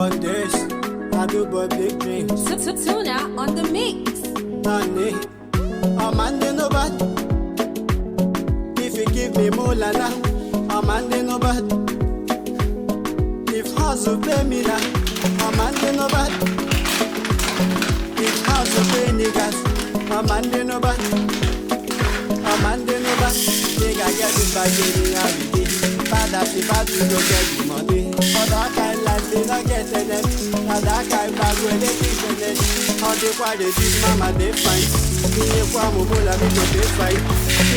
On this, I do but big dreams. Tuna on the mix. Honey, I'm under no bad. If you give me more lana, I'm under no bad. If house will pay me now, I'm under no bad. If house will pay niggas, I'm under no bad. I'm under no bad. Think I get it by getting every day. Bad as if I do not get the money. For that kind of life, they don't get it. For that kind of bag where they keep it. How they quite they did mama, they find. In your farm, Mola, they fight.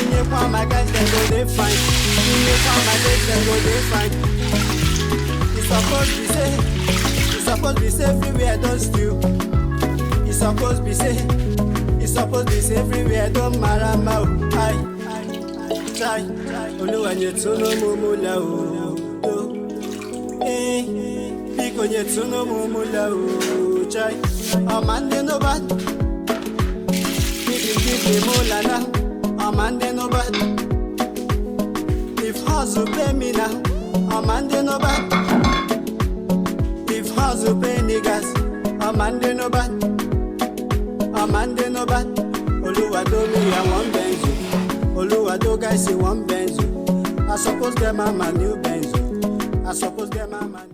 In your farm, I guess they go, they find. In your farm, I guess they go, they find. It's supposed to be safe. It's supposed to be safe everywhere, don't steal. It's supposed to be safe. It's supposed to be safe everywhere, don't matter about. Try. Oluwa nyetuno mumula o. Biko nyetuno mumula o. Try. Amande no bad. If you give me mula now, amande no bad. If house will pay me now, amande no bad. If house will pay niggas, amande no bad. Amande no bad. Oluwa do me I want benzo. Oluwa do guys say one benzo. I suppose get my new benzo. I suppose get my new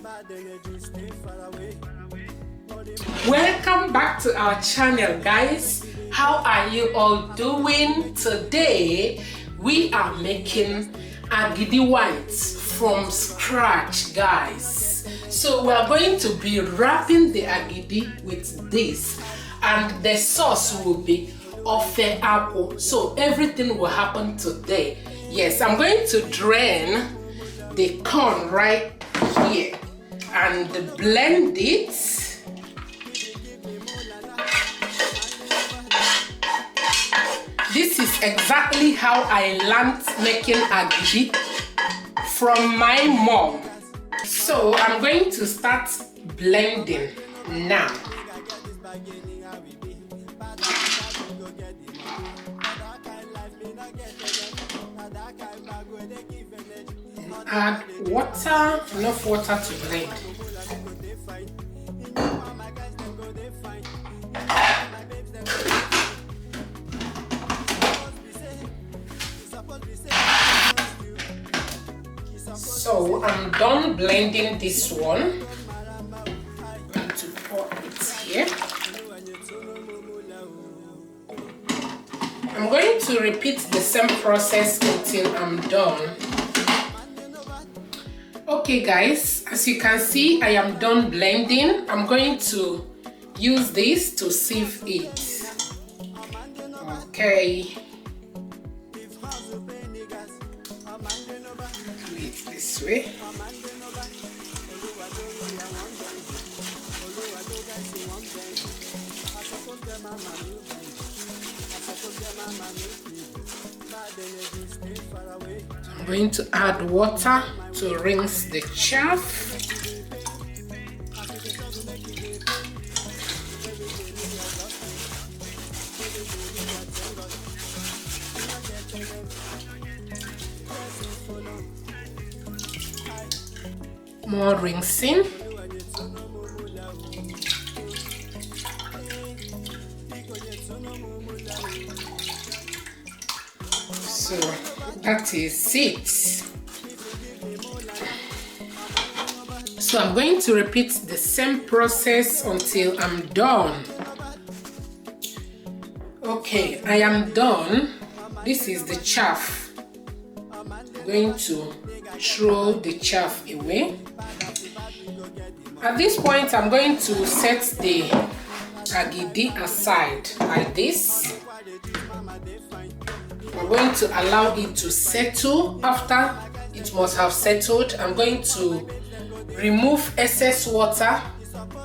bad energy stay far away. Welcome back to our channel, guys. How are you all doing? Today we are making agidi whites from scratch, guys. So we are going to be wrapping the agidi with this, and the sauce will be ofe apple. So everything will happen today. Yes, I'm going to drain the corn right here and blend it. This is exactly how I learned making agidi from my mom. So I'm going to start blending now. Add water, enough water to blend. So I'm done blending this one. I'm going to pour it here. I'm going to repeat the same process until I'm done. Okay guys, as you can see, I am done blending. I'm going to use this to sieve it. Okay. Do it this way. I'm going to add water to rinse the chaff. More rinsing. So that is it. So I'm going to repeat the same process until I'm done. Okay, I am done. This is the chaff. I'm going to throw the chaff away. At this point, I'm going to set the agidi aside like this. I'm going to allow it to settle. After it must have settled, I'm going to remove excess water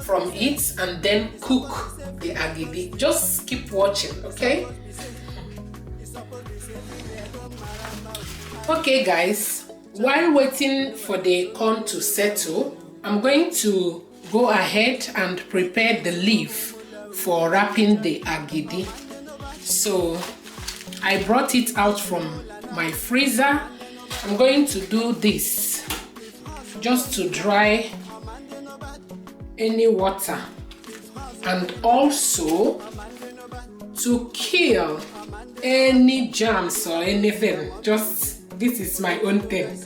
from it and then cook the agidi. Just keep watching, okay? Okay guys, while waiting for the corn to settle, I'm going to go ahead and prepare the leaf for wrapping the agidi. So I brought it out from my freezer. I'm going to do this just to dry any water, and also to kill any germs or anything. Just this is my own thing.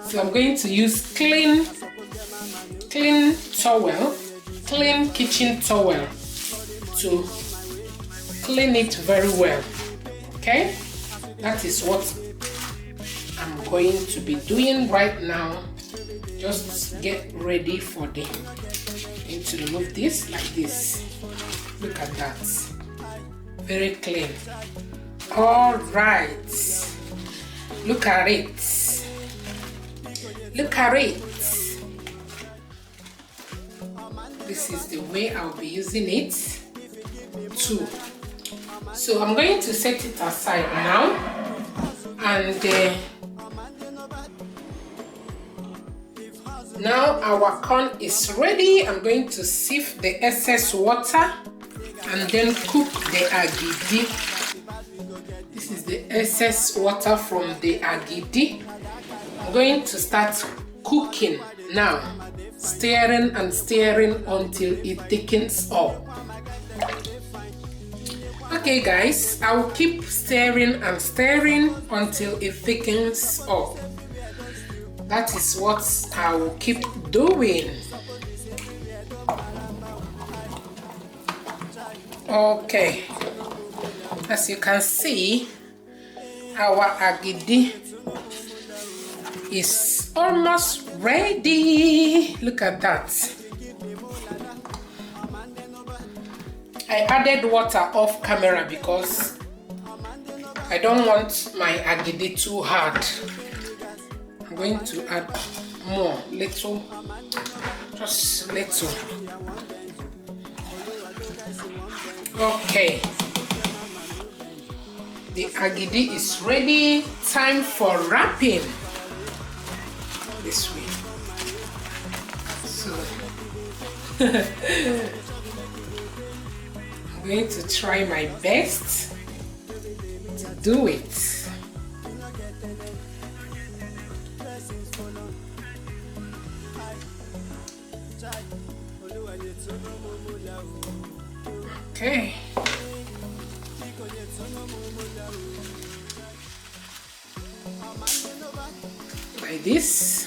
So I'm going to use clean towel, clean kitchen towel to clean it very well. Okay, that is what I'm going to be doing right now. Just get ready for the. Need to remove this like this. Look at that, very clean. All right, look at it. Look at it. This is the way I'll be using it too. So I'm going to set it aside now, and now our corn is ready. I'm going to sieve the excess water and then cook the agidi. This is the excess water from the agidi. I'm going to start cooking now, stirring and stirring until it thickens up. Okay guys, I will keep stirring and stirring until it thickens up. That is what I will keep doing. Okay, as you can see, our agidi is almost ready. Look at that. I added water off camera because I don't want my agidi too hard. I'm going to add more, little, just little. Okay, the agidi is ready. Time for wrapping. This way. So I'm going to try my best to do it. Okay. Like this.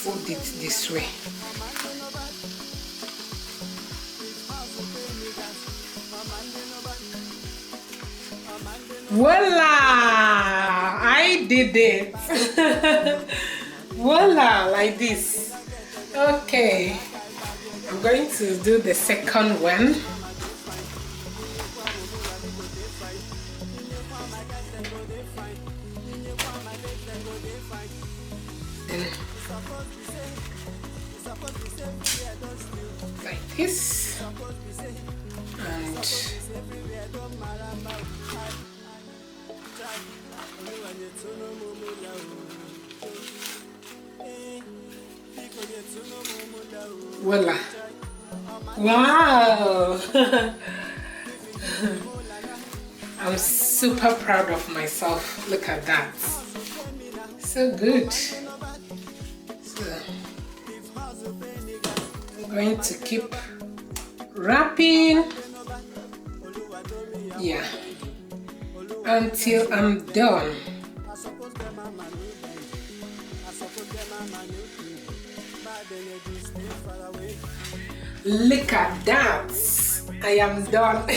Fold it this way. Voila! I did it. Voila, like this. Okay, I'm going to do the second one. And like this, and voila. Wow. I'm super proud of myself. Look at that. So good. So I'm going to keep wrapping. Yeah. Until I'm done. Look at that. I am done.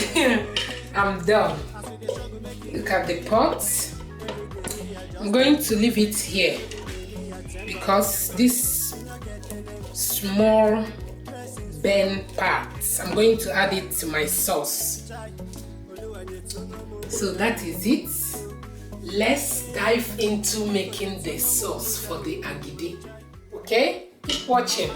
I'm done. Look at the pot. I'm going to leave it here because this small burnt parts, I'm going to add it to my sauce. So that is it. Let's dive into making the sauce for the agidi. Okay, keep watching.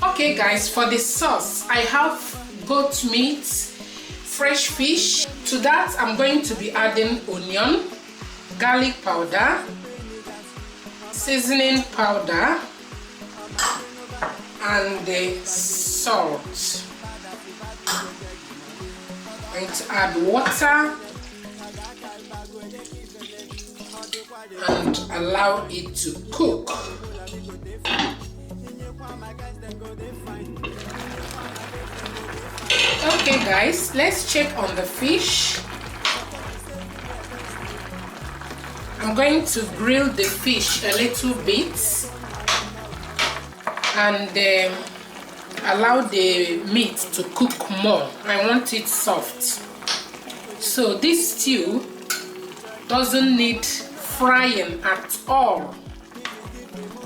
Okay guys, for the sauce I have goat meat, fresh fish. To that I'm going to be adding onion, garlic powder, seasoning powder, and the salt. I'm going to add water and allow it to cook. Okay guys, let's check on the fish. I'm going to grill the fish a little bit and allow the meat to cook more. I want it soft. So this stew doesn't need frying at all.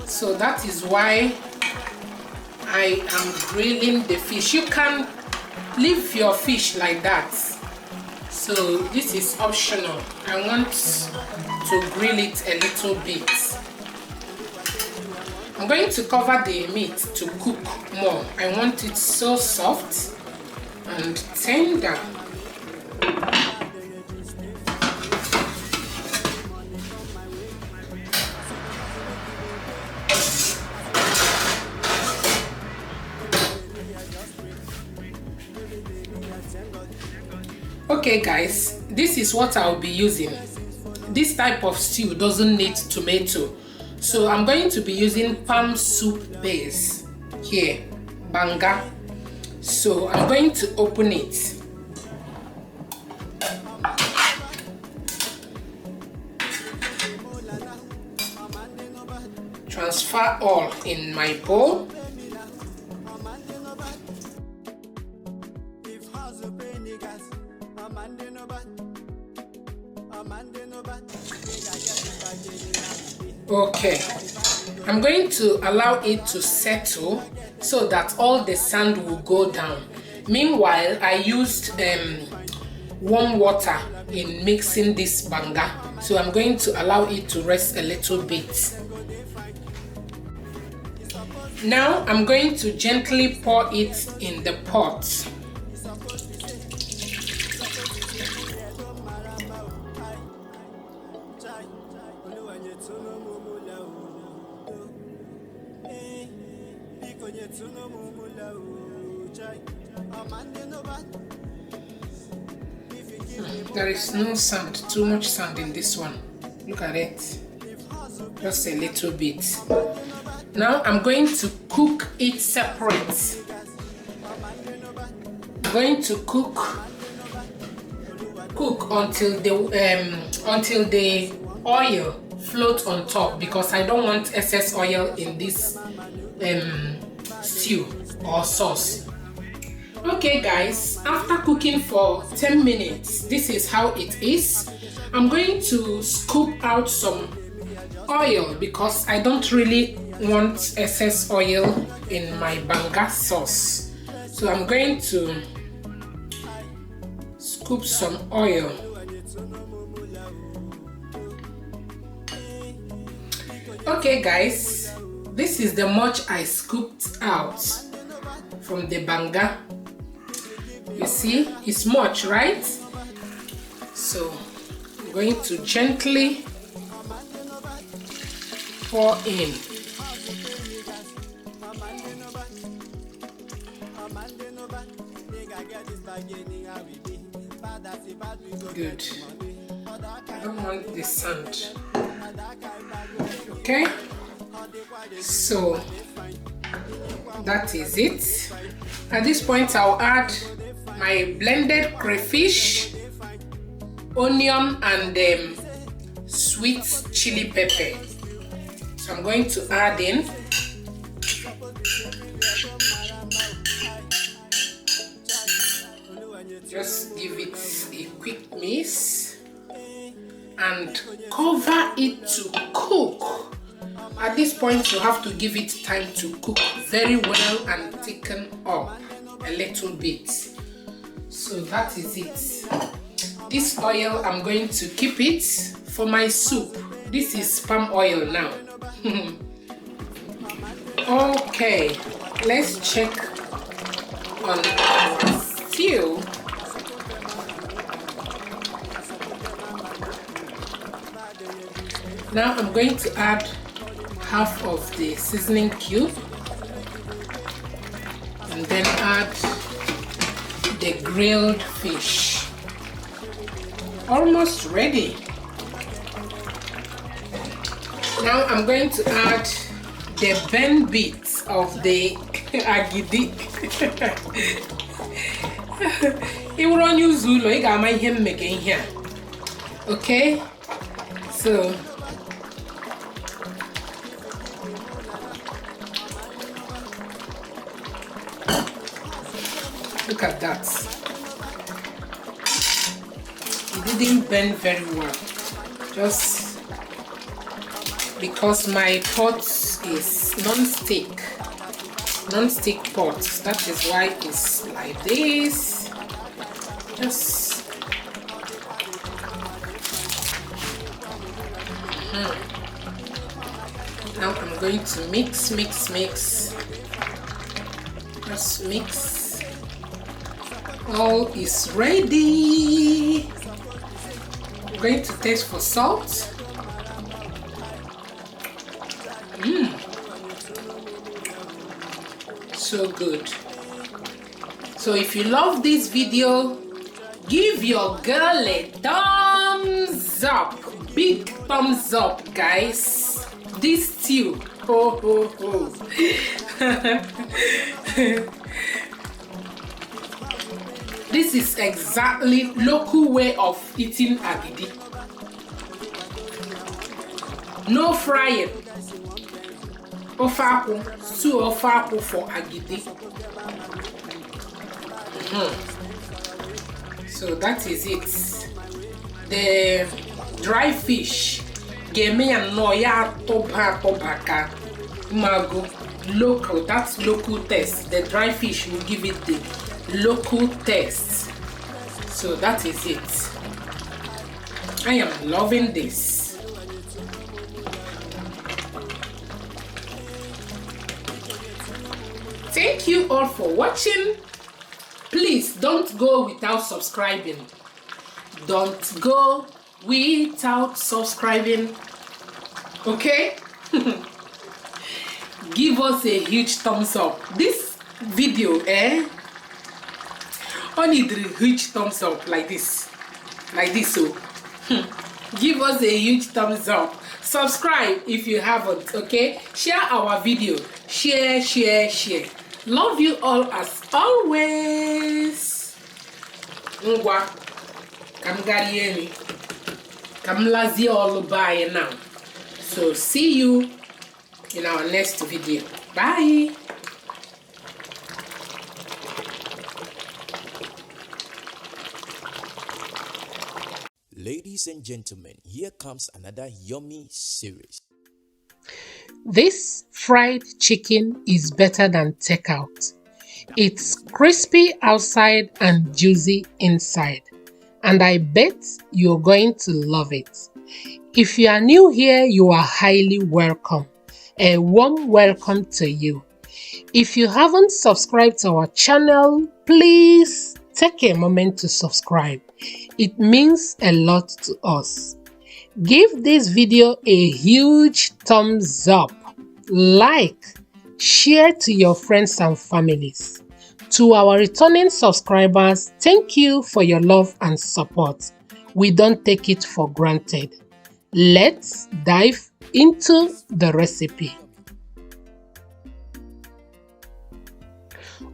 So that is why I am grilling the fish. You can leave your fish like that. So this is optional. I want to grill it a little bit. I'm going to cover the meat to cook more. I want it so soft and tender. Okay guys, this is what I'll be using. This type of stew doesn't need tomato, so I'm going to be using palm soup base here, banga. So I'm going to open it. Transfer all in my bowl. Okay, I'm going to allow it to settle so that all the sand will go down. Meanwhile, I used warm water in mixing this banga, so I'm going to allow it to rest a little bit. Now I'm going to gently pour it in the pot. There is no sand, too much sand in this one. Look at it. Just a little bit. Now I'm going to cook it separate. I'm going to cook until the oil floats on top, because I don't want excess oil in this stew or sauce. Okay guys, after cooking for 10 minutes, this is how it is. I'm going to scoop out some oil because I don't really want excess oil in my banga sauce. So I'm going to scoop some oil. Okay guys, this is the much I scooped out from the banga. You see, it's much, right? So I'm going to gently pour in. Good. I don't want the sand. Okay, so that is it. At this point, I'll add my blended crayfish, onion, and sweet chili pepper. So I'm going to add in. Just give it a quick mix and cover it to cook. At this point, you have to give it time to cook very well and thicken up a little bit. So that is it. This oil, I'm going to keep it for my soup. This is palm oil now. Okay, let's check on our stew. Now I'm going to add half of the seasoning cube and then add the grilled fish. Almost ready. Now I'm going to add the burnt bits of the agidi. It will run you Zulu. I got my him making here. Okay, so look at that. It didn't burn very well, just because my pot is non-stick pot. That is why it's like this. Just now I'm going to mix. Just mix. All is ready. I'm going to taste for salt. So good. So if you love this video, give your girl a thumbs up. Big thumbs up, guys. This stew, ho ho ho. This is exactly local way of eating agidi. No frying. Ofaku, stew ofaku for agidi. So that is it. The dry fish. Geme and no ya tobaka mago. Local, that's local taste. The dry fish will give it the local taste. So that is it. I am loving this. Thank you all for watching. Please don't go without subscribing. Don't go without subscribing. Okay? Give us a huge thumbs up. This video, only the huge thumbs up like this. Like this, so. Give us a huge thumbs up. Subscribe if you haven't, okay? Share our video. Share. Love you all as always. Ngwa. Kam garieni. Kam lazi all bye now. So see you in our next video. Bye. Ladies and gentlemen, here comes another yummy series. This fried chicken is better than takeout. It's crispy outside and juicy inside, and I bet you're going to love it. If you are new here, you are highly welcome. A warm welcome to you. If you haven't subscribed to our channel, please take a moment to subscribe. It means a lot to us. Give this video a huge thumbs up, like, share to your friends and families. To our returning subscribers, thank you for your love and support. We don't take it for granted. Let's dive into the recipe.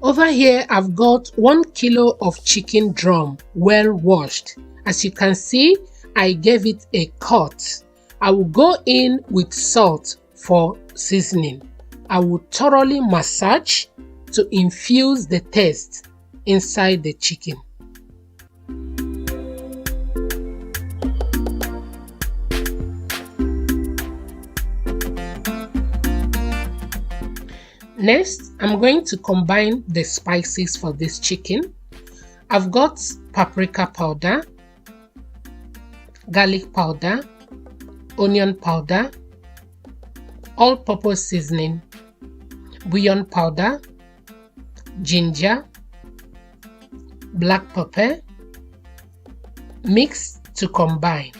Over here, I've got 1 kilo of chicken drum, well washed. As you can see, I gave it a cut. I will go in with salt for seasoning. I will thoroughly massage to infuse the taste inside the chicken. Next, I'm going to combine the spices for this chicken. I've got paprika powder, garlic powder, onion powder, all-purpose seasoning, bouillon powder, ginger, black pepper, mix to combine.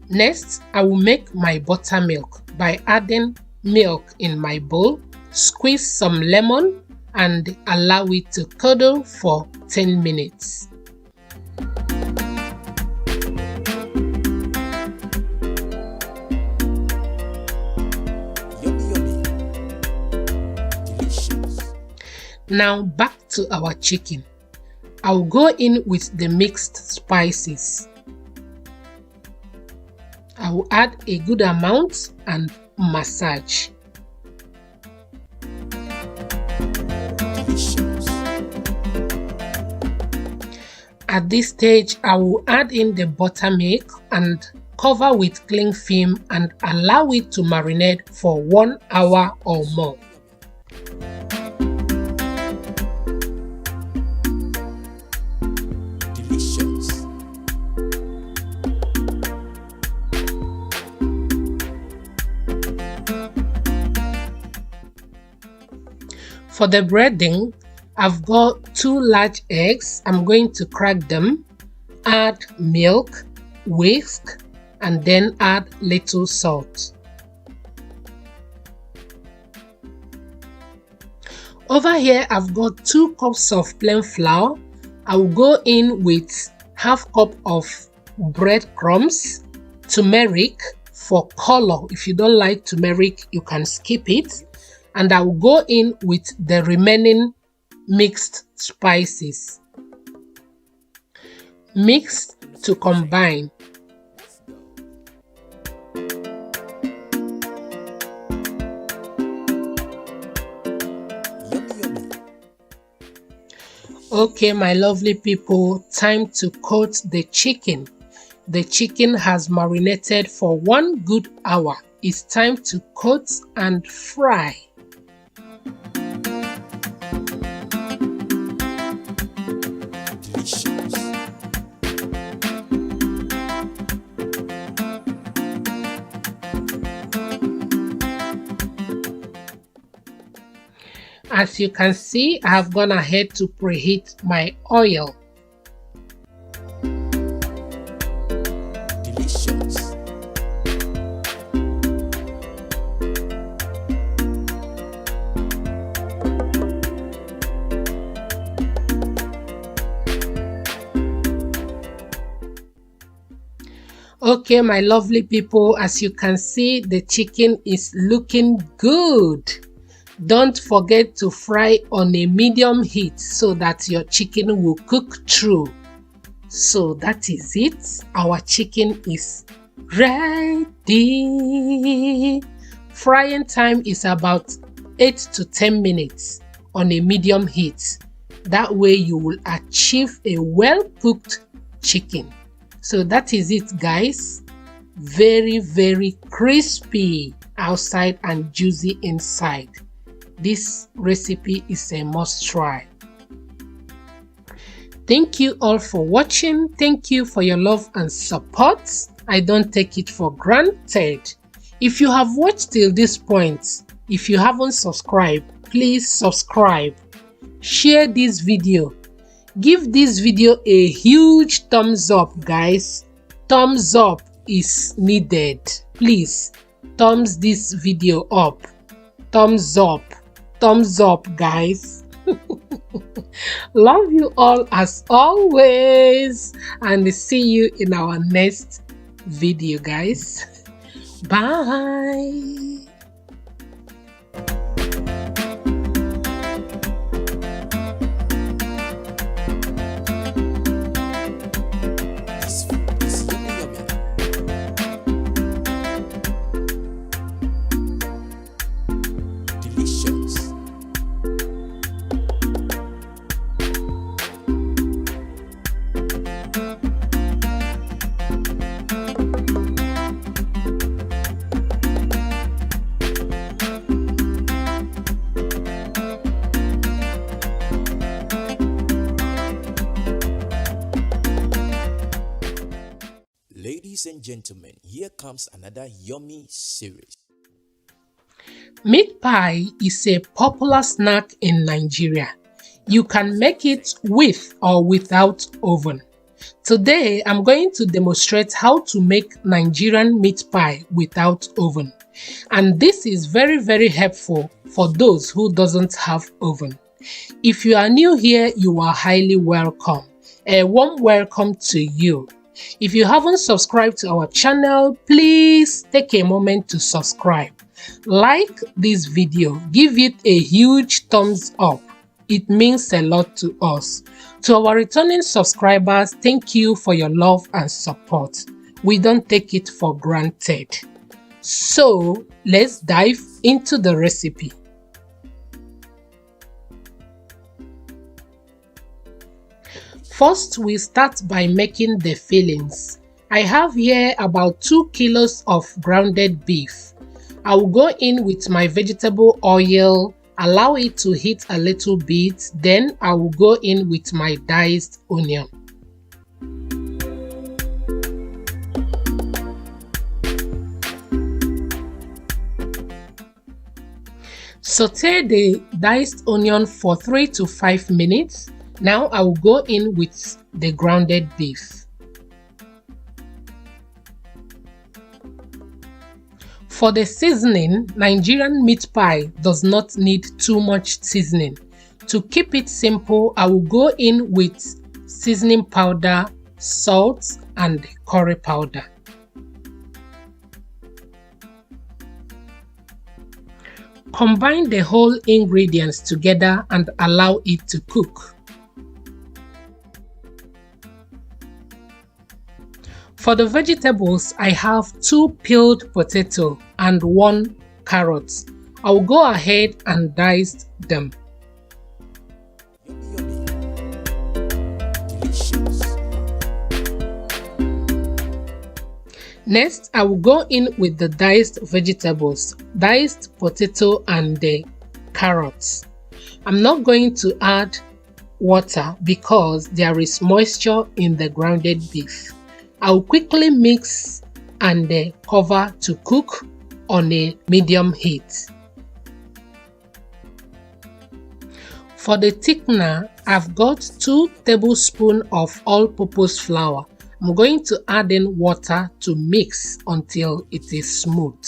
Next, I will make my buttermilk by adding milk in my bowl, squeeze some lemon, and allow it to curdle for 10 minutes. Now back to our chicken. I'll go in with the mixed spices. I will add a good amount and massage. Delicious. At this stage, I will add in the buttermilk and cover with cling film and allow it to marinate for 1 hour or more. Delicious. For the breading, I've got 2 large eggs. I'm going to crack them, add milk, whisk, and then add little salt. Over here, I've got 2 cups of plain flour. I will go in with ½ cup of breadcrumbs, turmeric for color. If you don't like turmeric, you can skip it. And I will go in with the remaining mixed spices. Mix to combine. Yummy, yummy. Okay, my lovely people, time to coat the chicken. The chicken has marinated for 1 good hour. It's time to coat and fry. Delicious. As you can see, I have gone ahead to preheat my oil. Delicious. Okay, my lovely people, as you can see, the chicken is looking good. Don't forget to fry on a medium heat so that your chicken will cook through. So that is it. Our chicken is ready. Frying time is about 8 to 10 minutes on a medium heat. That way you will achieve a well-cooked chicken. So that is it, guys. Very, very crispy outside and juicy inside. This recipe is a must try. Thank you all for watching. Thank you for your love and support. I don't take it for granted. If you have watched till this point, if you haven't subscribed, please subscribe. Share this video. Give this video a huge thumbs up, guys. Thumbs up is needed. Please thumbs this video up. Thumbs up. Thumbs up, guys. Love you all as always, and see you in our next video, guys. Bye. This food is yummy, yummy. Delicious. Ladies and gentlemen, here comes another yummy series. Meat pie is a popular snack in Nigeria. You can make it with or without oven. Today, I'm going to demonstrate how to make Nigerian meat pie without oven. And this is very, very helpful for those who doesn't have oven. If you are new here, you are highly welcome. A warm welcome to you. If you haven't subscribed to our channel, please take a moment to subscribe. Like this video, give it a huge thumbs up. It means a lot to us. To our returning subscribers, thank you for your love and support. We don't take it for granted. So let's dive into the recipe. First, we start by making the fillings. I have here about 2 kilos of grounded beef. I will go in with my vegetable oil, allow it to heat a little bit, then I will go in with my diced onion. Saute the diced onion for 3 to 5 minutes. Now I will go in with the grounded beef. For the seasoning, Nigerian meat pie does not need too much seasoning. To keep it simple, I will go in with seasoning powder, salt, and curry powder. Combine the whole ingredients together and allow it to cook. For the vegetables, I have 2 peeled potatoes and 1 carrot. I will go ahead and dice them. Next, I will go in with the diced vegetables, diced potato and the carrots. I'm not going to add water because there is moisture in the grounded beef. I will quickly mix and cover to cook on a medium heat. For the thickener, I've got 2 tablespoons of all-purpose flour. I'm going to add in water to mix until it is smooth.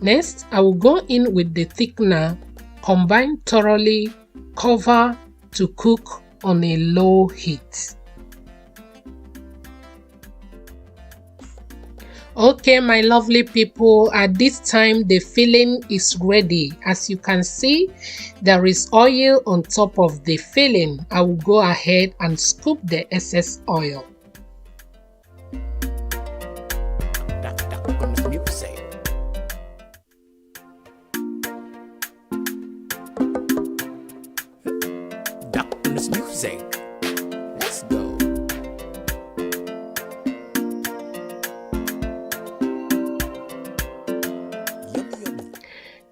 Next, I will go in with the thickener, combine thoroughly, cover to cook on a low heat. Okay, my lovely people, at this time the filling is ready. As you can see, there is oil on top of the filling. I will go ahead and scoop the excess oil. Let's go.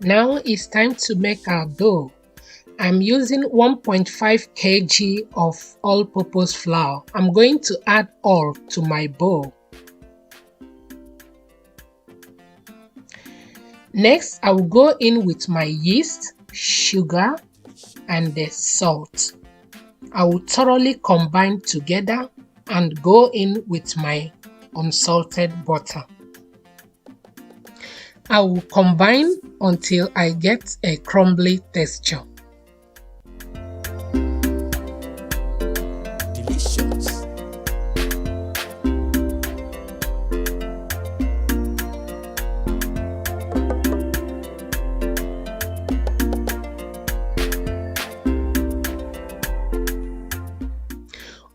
Now it's time to make our dough. I'm using 1.5 kg of all-purpose flour. I'm going to add all to my bowl. Next, I will go in with my yeast, sugar, and the salt. I will thoroughly combine together and go in with my unsalted butter. I will combine until I get a crumbly texture. Delicious.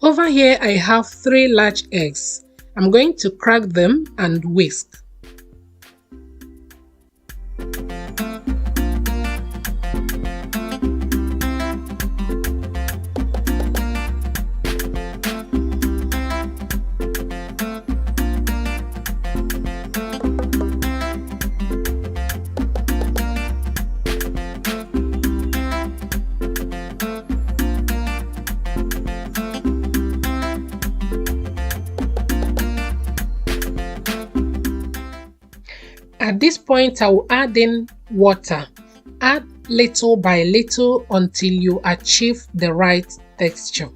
Over here I have 3 large eggs. I'm going to crack them and whisk. At this point, I will add in water. Add little by little until you achieve the right texture.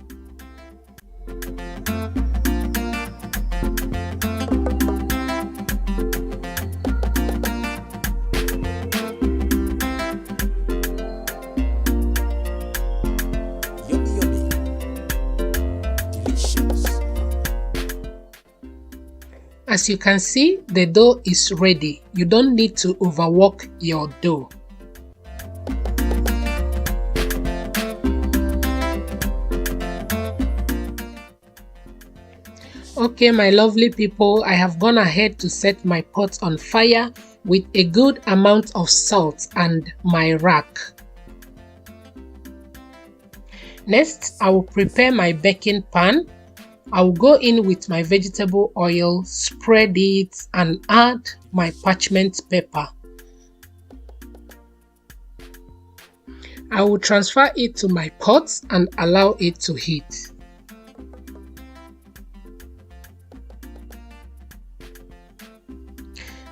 As you can see, the dough is ready. You don't need to overwork your dough. Okay, my lovely people, I have gone ahead to set my pot on fire with a good amount of salt and my rack. Next, I will prepare my baking pan. I will go in with my vegetable oil, spread it, and add my parchment paper. I will transfer it to my pot and allow it to heat.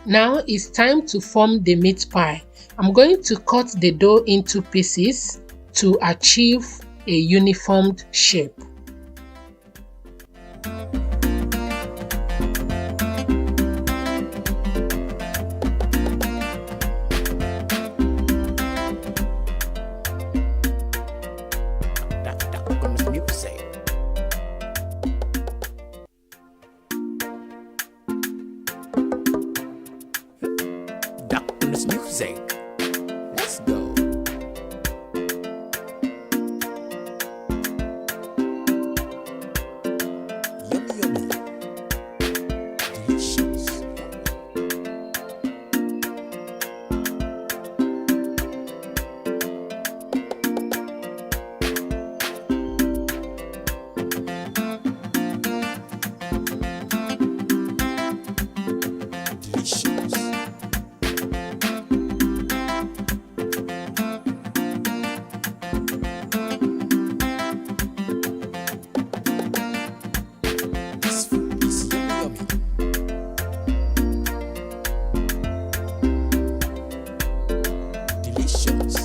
Now it's time to form the meat pie. I'm going to cut the dough into pieces to achieve a uniformed shape. Music. Let's go. Yummy, yummy. Delicious. Delicious.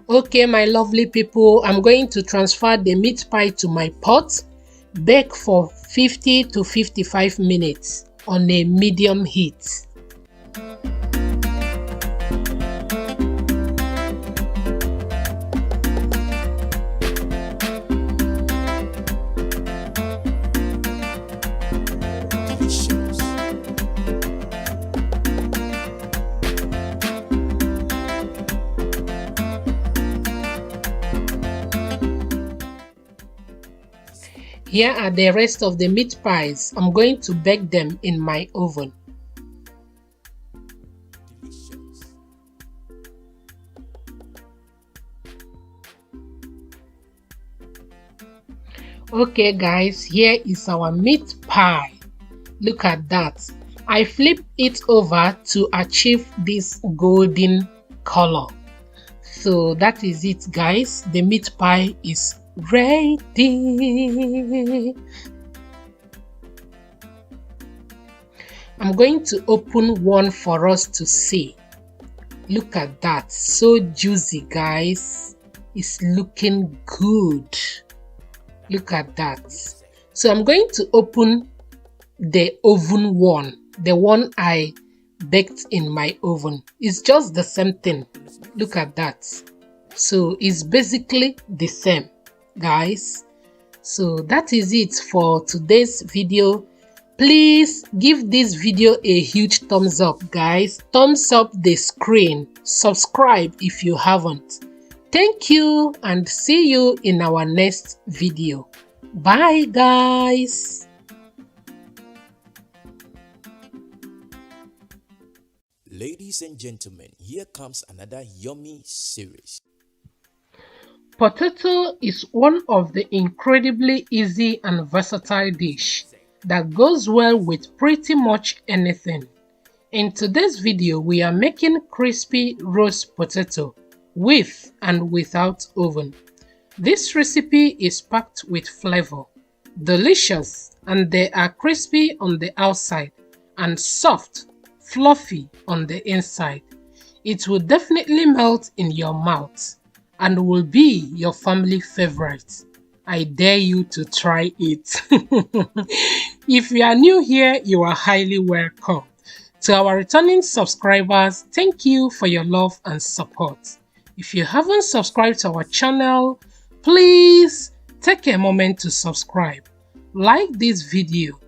Okay, my lovely people, I'm going to transfer the meat pie to my pot. Bake for 50 to 55 minutes on a medium heat. Here are the rest of the meat pies. I'm going to bake them in my oven. Okay guys, here is our meat pie. Look at that. I flip it over to achieve this golden color. So that is it guys. The meat pie is ready. I'm going to open one for us to see. Look at that, so juicy guys. It's looking good. Look at that. So I'm going to open the oven one, the one I baked in my oven. It's just the same thing. Look at that. So it's basically the same guys. So that is it for today's video. Please give this video a huge thumbs up guys. Thumbs up the screen. Subscribe if you haven't. Thank you and see you in our next video. Bye guys. Ladies and gentlemen, here comes another yummy series. Potato is one of the incredibly easy and versatile dish that goes well with pretty much anything. In today's video, we are making crispy roast potato with and without oven. This recipe is packed with flavor, delicious, and they are crispy on the outside and soft, fluffy on the inside. It will definitely melt in your mouth and will be your family favorite. I dare you to try it. If you are new here, you are highly welcome. To our returning subscribers, thank you for your love and support. If you haven't subscribed to our channel, please take a moment to subscribe. Like this video,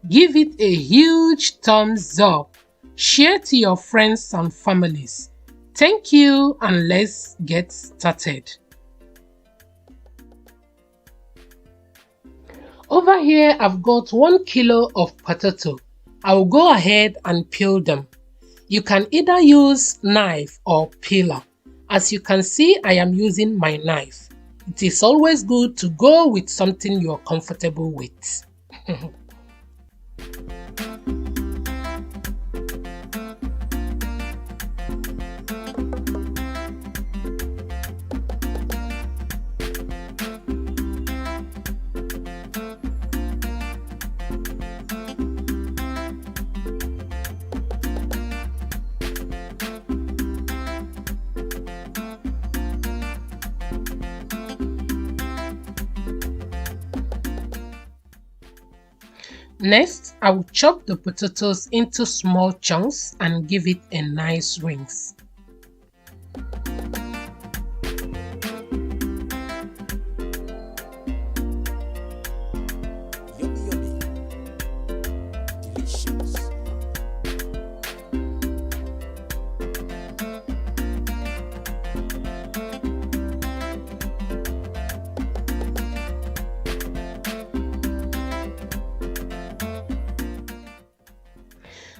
give it a huge thumbs up, share to your friends and families. Thank you, and let's get started. Over here, I've got 1 kilo of potato. I will go ahead and peel them. You can either use knife or peeler. As you can see, I am using my knife. It is always good to go with something you are comfortable with. Next, I will chop the potatoes into small chunks and give it a nice rinse. Yummy, yummy. Delicious.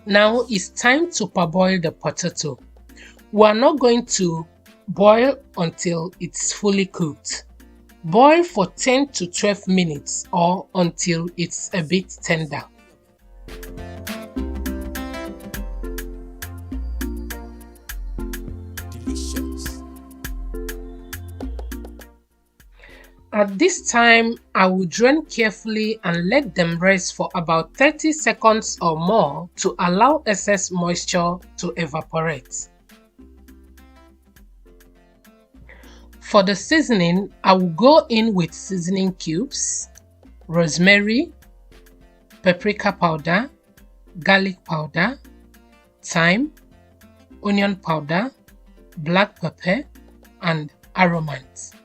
Now it's time to parboil the potato. We are not going to boil until it's fully cooked. Boil for 10 to 12 minutes or until it's a bit tender. Delicious. At this time, I will drain carefully and let them rest for about 30 seconds or more to allow excess moisture to evaporate. For the seasoning, I will go in with seasoning cubes, rosemary, paprika powder, garlic powder, thyme, onion powder, black pepper, and aromat.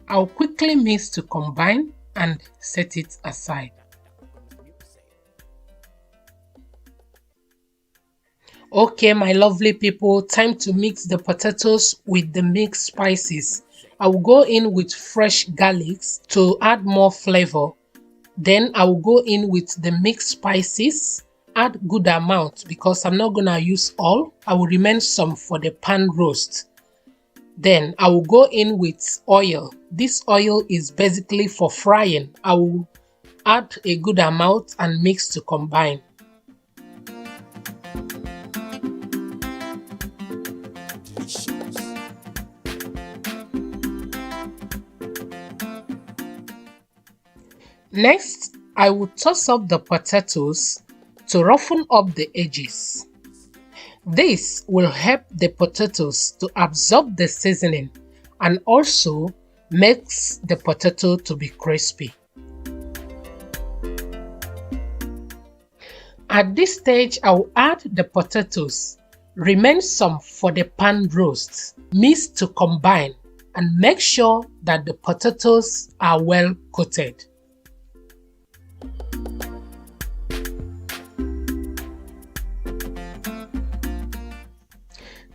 I'll quickly mix to combine and set it aside. Okay, my lovely people, time to mix the potatoes with the mixed spices. I will go in with fresh garlics to add more flavor. Then I will go in with the mixed spices, add good amount because I'm not gonna use all. I will remain some for the pan roast. Then I will go in with oil. This oil is basically for frying. I will add a good amount and mix to combine. Delicious. Next, I will toss up the potatoes to roughen up the edges. This will help the potatoes to absorb the seasoning and also makes the potato to be crispy. At this stage, I will add the potatoes, remain some for the pan roast, mix to combine, and make sure that the potatoes are well coated.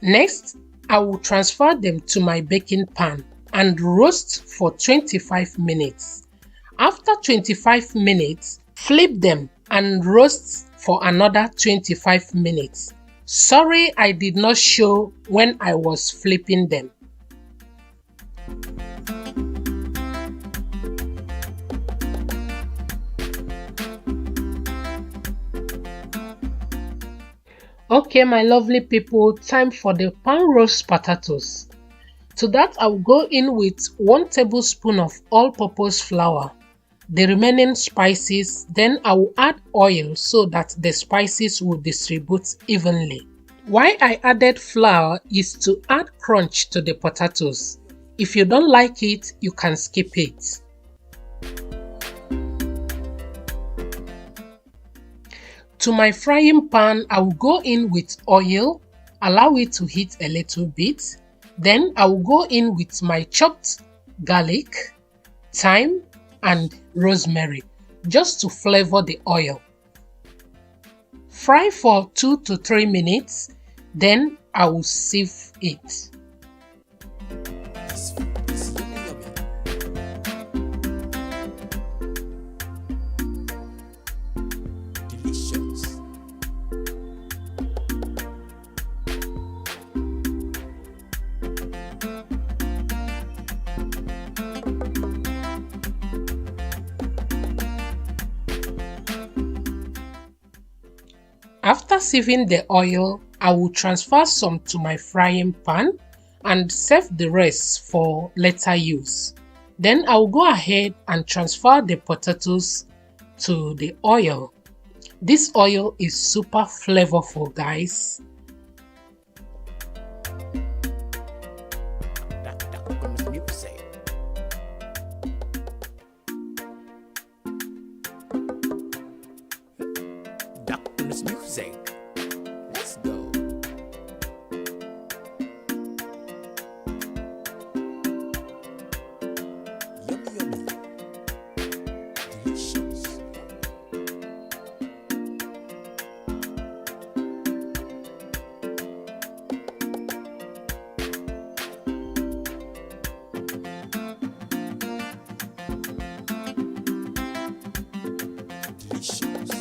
Next, I will transfer them to my baking pan. and roast for 25 minutes. After 25 minutes, flip them and roast for another 25 minutes. Sorry, I did not show when I was flipping them. Okay, my lovely people, time for the pan roast potatoes. To that, I will go in with 1 tablespoon of all-purpose flour, the remaining spices, then I will add oil so that the spices will distribute evenly. Why I added flour is to add crunch to the potatoes. If you don't like it, you can skip it. To my frying pan, I will go in with oil, allow it to heat a little bit. Then I will go in with my chopped garlic, thyme, and rosemary just to flavor the oil. Fry for 2 to 3 minutes, then I will sieve it. After sieving the oil, I will transfer some to my frying pan and save the rest for later use. Then I will go ahead and transfer the potatoes to the oil. This oil is super flavorful, guys. Music. Let's go. Yummy, yummy. Delicious.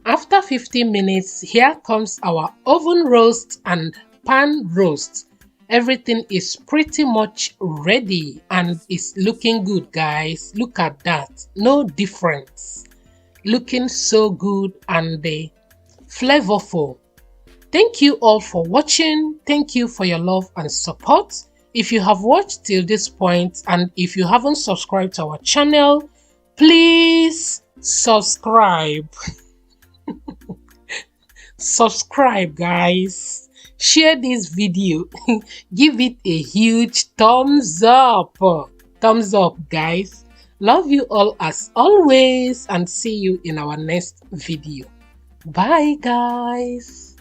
After 15 minutes, here comes our oven roast and pan roast. Everything is pretty much ready and it's looking good, guys. Look at that. No difference. Looking so good and flavorful. Thank you all for watching. Thank you for your love and support. If you have watched till this point and if you haven't subscribed to our channel, please subscribe. Subscribe, guys. Share this video. Give it a huge thumbs up. Thumbs up, guys. Love you all as always and see you in our next video. Bye, guys.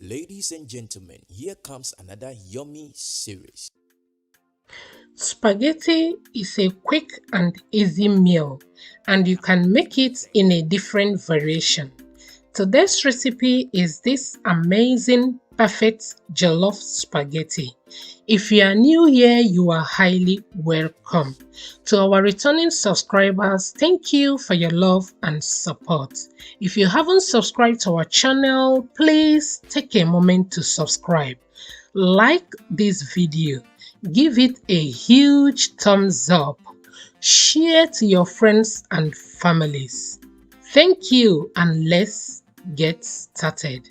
Ladies and gentlemen, here comes another yummy series. Spaghetti is a quick and easy meal, and you can make it in a different variation. Today's recipe is this amazing perfect jollof spaghetti. If you are new here, you are highly welcome. To our returning subscribers, thank you for your love and support. If you haven't subscribed to our channel, please take a moment to subscribe. Like this video, give it a huge thumbs up, share to your friends and families. Thank you, and let's get started.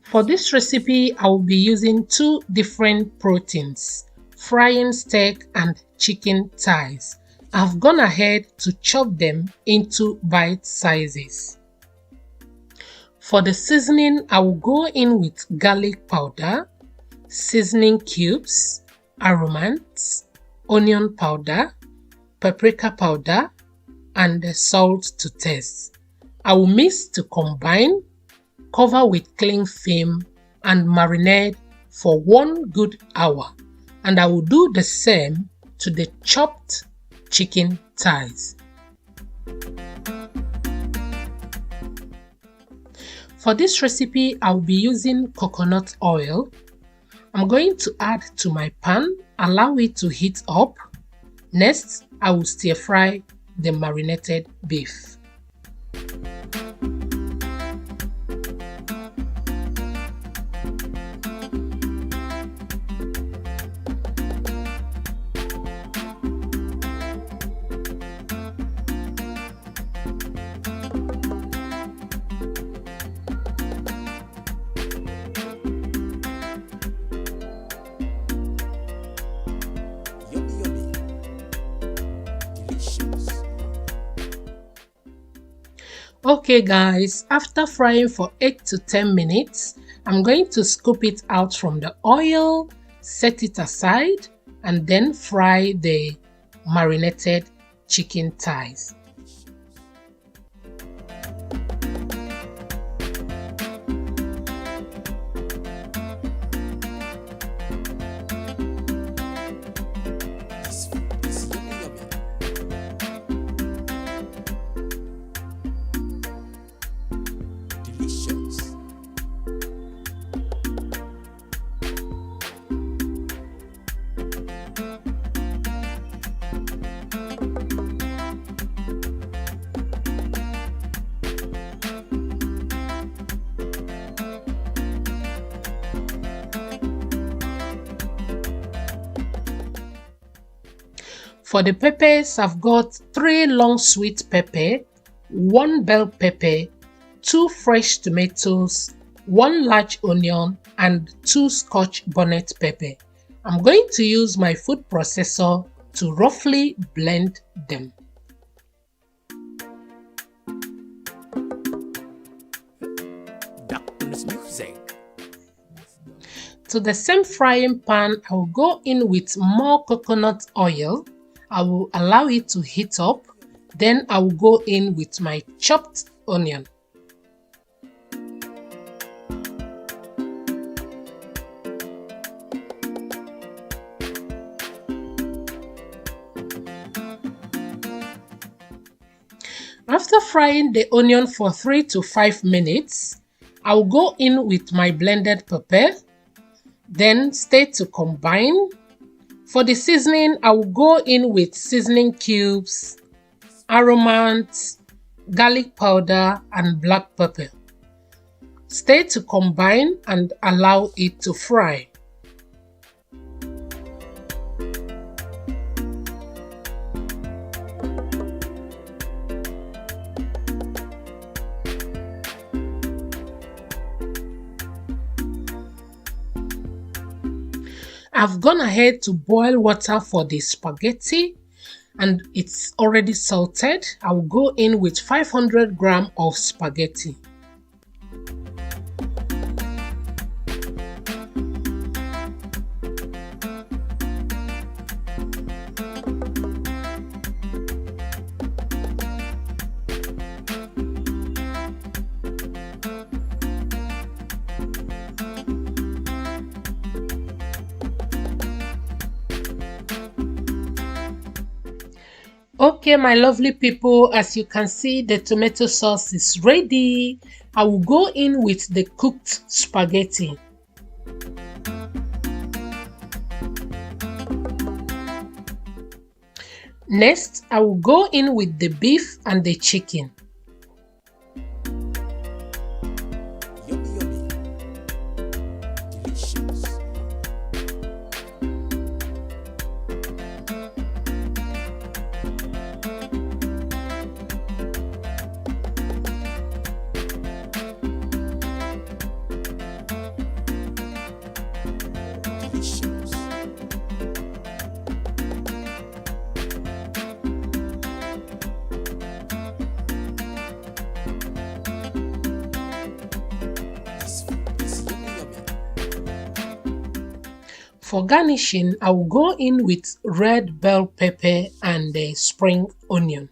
For this recipe, I will be using two different proteins, frying steak and chicken thighs. I've gone ahead to chop them into bite sizes. For the seasoning, I will go in with garlic powder, seasoning cubes, aromats, onion powder, paprika powder, and salt to taste. I will mix to combine, cover with cling film, and marinate for 1 good hour. And I will do the same to the chopped chicken thighs. For this recipe, I will be using coconut oil. I'm going to add to my pan, allow it to heat up. Next, I will stir fry the marinated beef. Okay guys, after frying for 8 to 10 minutes, I'm going to scoop it out from the oil, set it aside, and then fry the marinated chicken thighs. For the peppers, I've got 3 long sweet pepper, 1 bell pepper, 2 fresh tomatoes, 1 large onion, and 2 scotch bonnet pepper. I'm going to use my food processor to roughly blend them. To the same frying pan, I will go in with more coconut oil. I will allow it to heat up, then I will go in with my chopped onion. After frying the onion for 3 to 5 minutes, I will go in with my blended pepper, then stir to combine. For the seasoning, I will go in with seasoning cubes, aromats, garlic powder, and black pepper. Stir to combine and allow it to fry. I've gone ahead to boil water for the spaghetti and it's already salted. I will go in with 500 grams of spaghetti. Okay, my lovely people, as you can see, the tomato sauce is ready. I will go in with the cooked spaghetti. Next, I will go in with the beef and the chicken. Yummy, yummy. Delicious. Delicious. This food is yummy, yummy. For garnishing, I will go in with red bell pepper and the spring onion.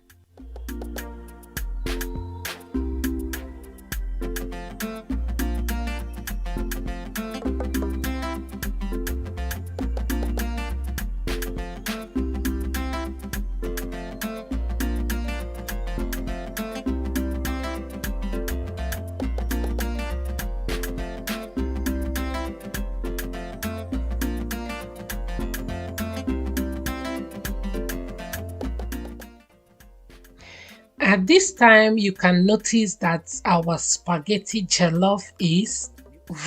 At this time, you can notice that our spaghetti jollof is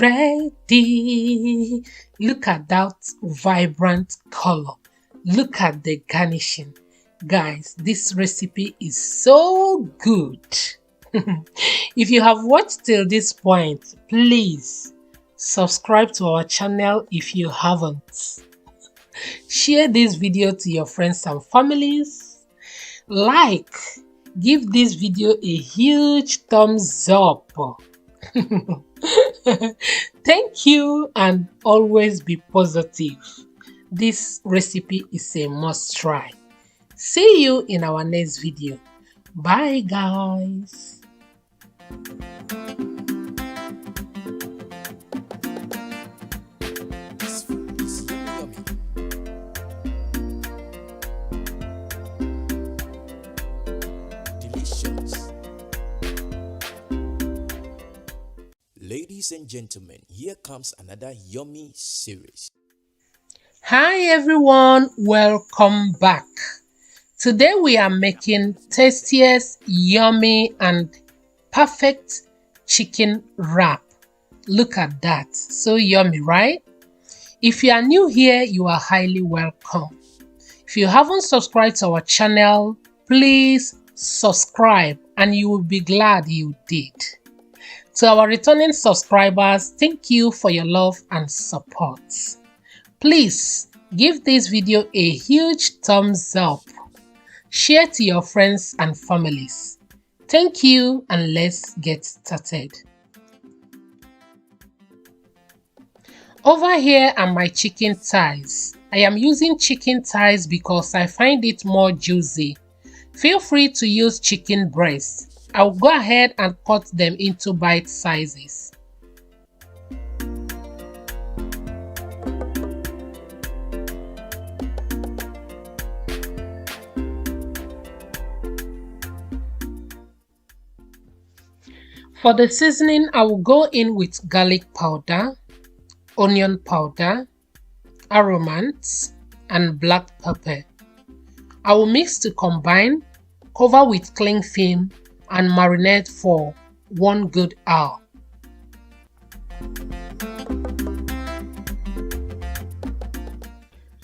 ready. Look at that vibrant color. Look at the garnishing. Guys, this recipe is so good. If you have watched till this point, please subscribe to our channel if you haven't. Share this video to your friends and families. Like, give this video a huge thumbs up. Thank you, and always be positive. This recipe is a must try. See you in our next video. Bye guys. This food is yummy, yummy. Delicious. Ladies and gentlemen, here comes another yummy series. Hi everyone, welcome back. Today we are making tastiest, yummy and perfect chicken wrap. Look at that, so yummy, right? If you are new here, you are highly welcome. If you haven't subscribed to our channel, please subscribe and you will be glad you did. To our returning subscribers, thank you for your love and support. Please give this video a huge thumbs up. Share to your friends and families. Thank you, and let's get started. Over here are my chicken thighs. I am using chicken thighs because I find it more juicy. Feel free to use chicken breast. I'll go ahead and cut them into bite sizes. For the seasoning, I will go in with garlic powder, onion powder, aromates, and black pepper. I will mix to combine, cover with cling film, and marinate for 1 good hour.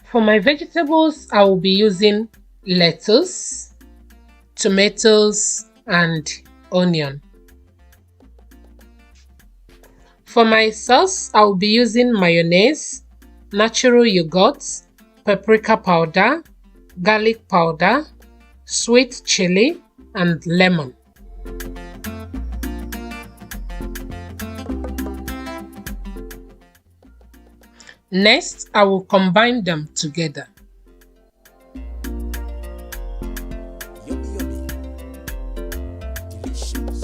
For my vegetables, I will be using lettuce, tomatoes, and onion. For my sauce, I will be using mayonnaise, natural yogurt, paprika powder, garlic powder, sweet chili, and lemon. Next, I will combine them together. Yummy, yummy. Delicious.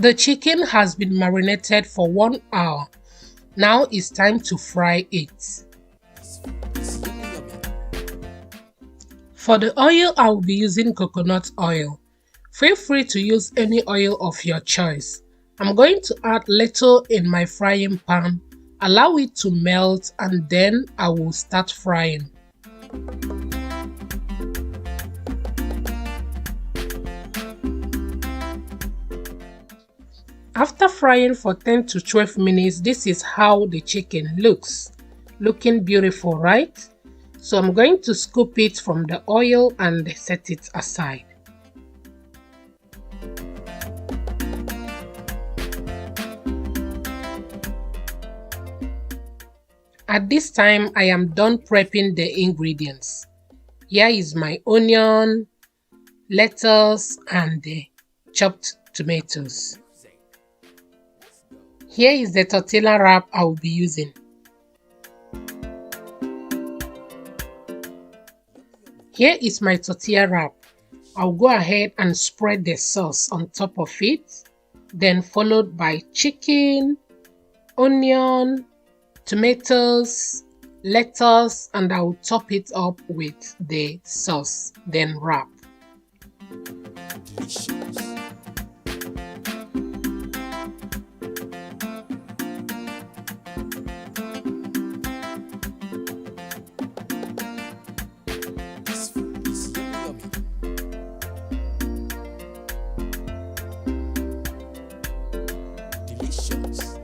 The chicken has been marinated for 1 hour. Now it's time to fry it. For the oil, I will be using coconut oil. Feel free to use any oil of your choice. I'm going to add little in my frying pan, allow it to melt, and then I will start frying. After frying for 10 to 12 minutes, this is how the chicken looks. Looking beautiful, right? So I'm going to scoop it from the oil and set it aside. At this time, I am done prepping the ingredients. Here is my onion, lettuce, and the chopped tomatoes. Here is the tortilla wrap I will be using. Here is my tortilla wrap. I'll go ahead and spread the sauce on top of it, then followed by chicken, onion, tomatoes, lettuce, and I'll top it up with the sauce, then wrap. Delicious. This food is yummy. Delicious.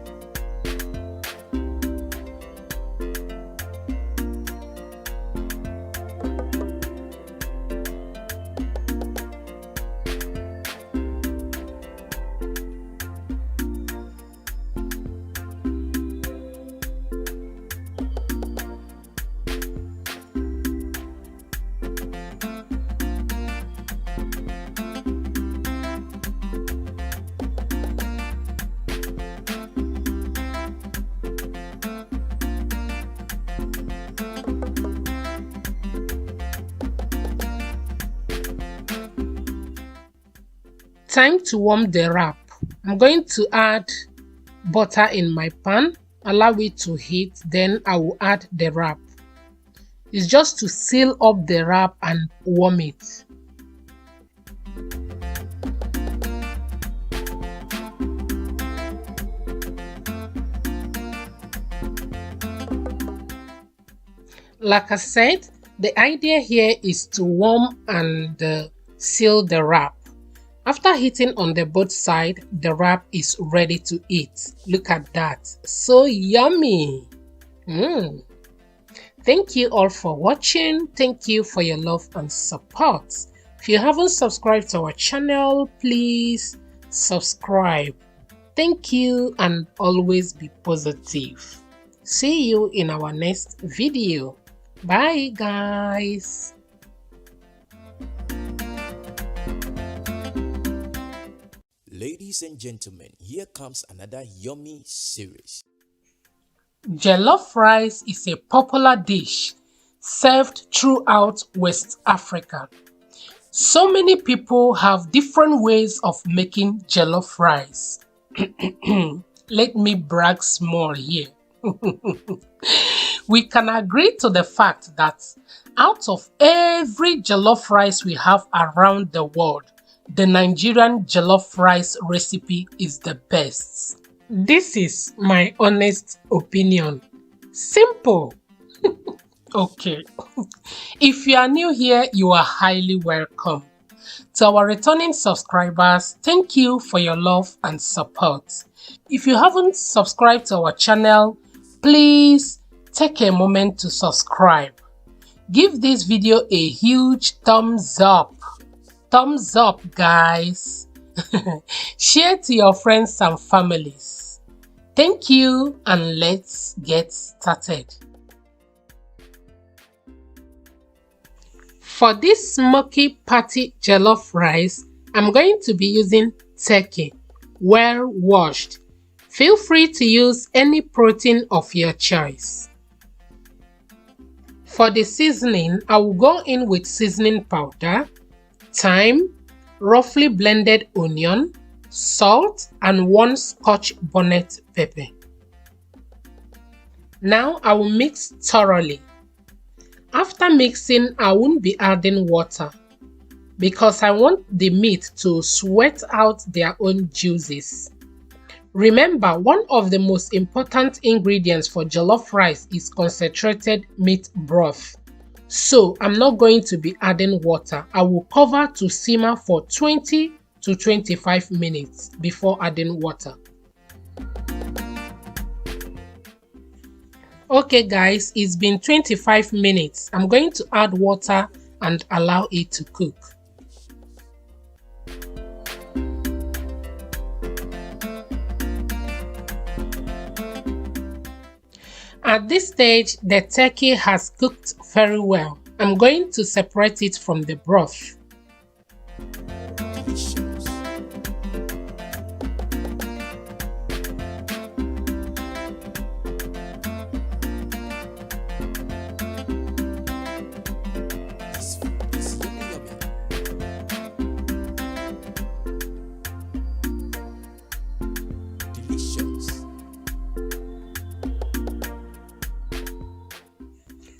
Time to warm the wrap. I'm going to add butter in my pan, allow it to heat, then I will add the wrap. It's just to seal up the wrap and warm it. Like I said, the idea here is to warm and seal the wrap. After heating on the both sides, the wrap is ready to eat. Look at that. So yummy. Thank you all for watching. Thank you for your love and support. If you haven't subscribed to our channel, please subscribe. Thank you and always be positive. See you in our next video. Bye guys. Ladies and gentlemen, here comes another yummy series. Jollof rice is a popular dish served throughout West Africa. So many people have different ways of making jollof rice. Let me brag small here. We can agree to the fact that out of every jollof rice we have around the world, the Nigerian jollof rice recipe is the best. This is my honest opinion. Simple. Okay. If you are new here, you are highly welcome. To our returning subscribers, thank you for your love and support. If you haven't subscribed to our channel, please take a moment to subscribe. Give this video a huge thumbs up. Thumbs up, guys. Share to your friends and families. Thank you, and let's get started. For this smoky patty jollof rice, I'm going to be using turkey, well washed. Feel free to use any protein of your choice. For the seasoning, I will go in with seasoning powder, thyme, roughly blended onion, salt, and 1 Scotch bonnet pepper. Now I will mix thoroughly. After mixing, I won't be adding water because I want the meat to sweat out their own juices. Remember, one of the most important ingredients for jollof rice is concentrated meat broth. So I'm not going to be adding water. I will cover to simmer for 20 to 25 minutes before adding water. Okay guys, it's been 25 minutes. I'm going to add water and allow it to cook. At this stage, the turkey has cooked very well. I'm going to separate it from the broth.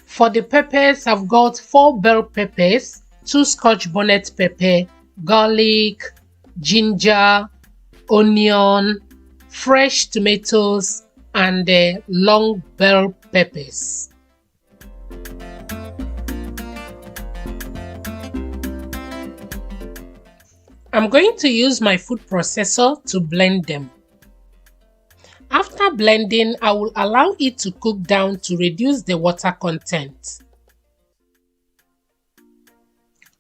For the peppers, I've got 4 bell peppers, 2 Scotch bonnet pepper, garlic, ginger, onion, fresh tomatoes, and long bell peppers. I'm going to use my food processor to blend them. After blending, I will allow it to cook down to reduce the water content.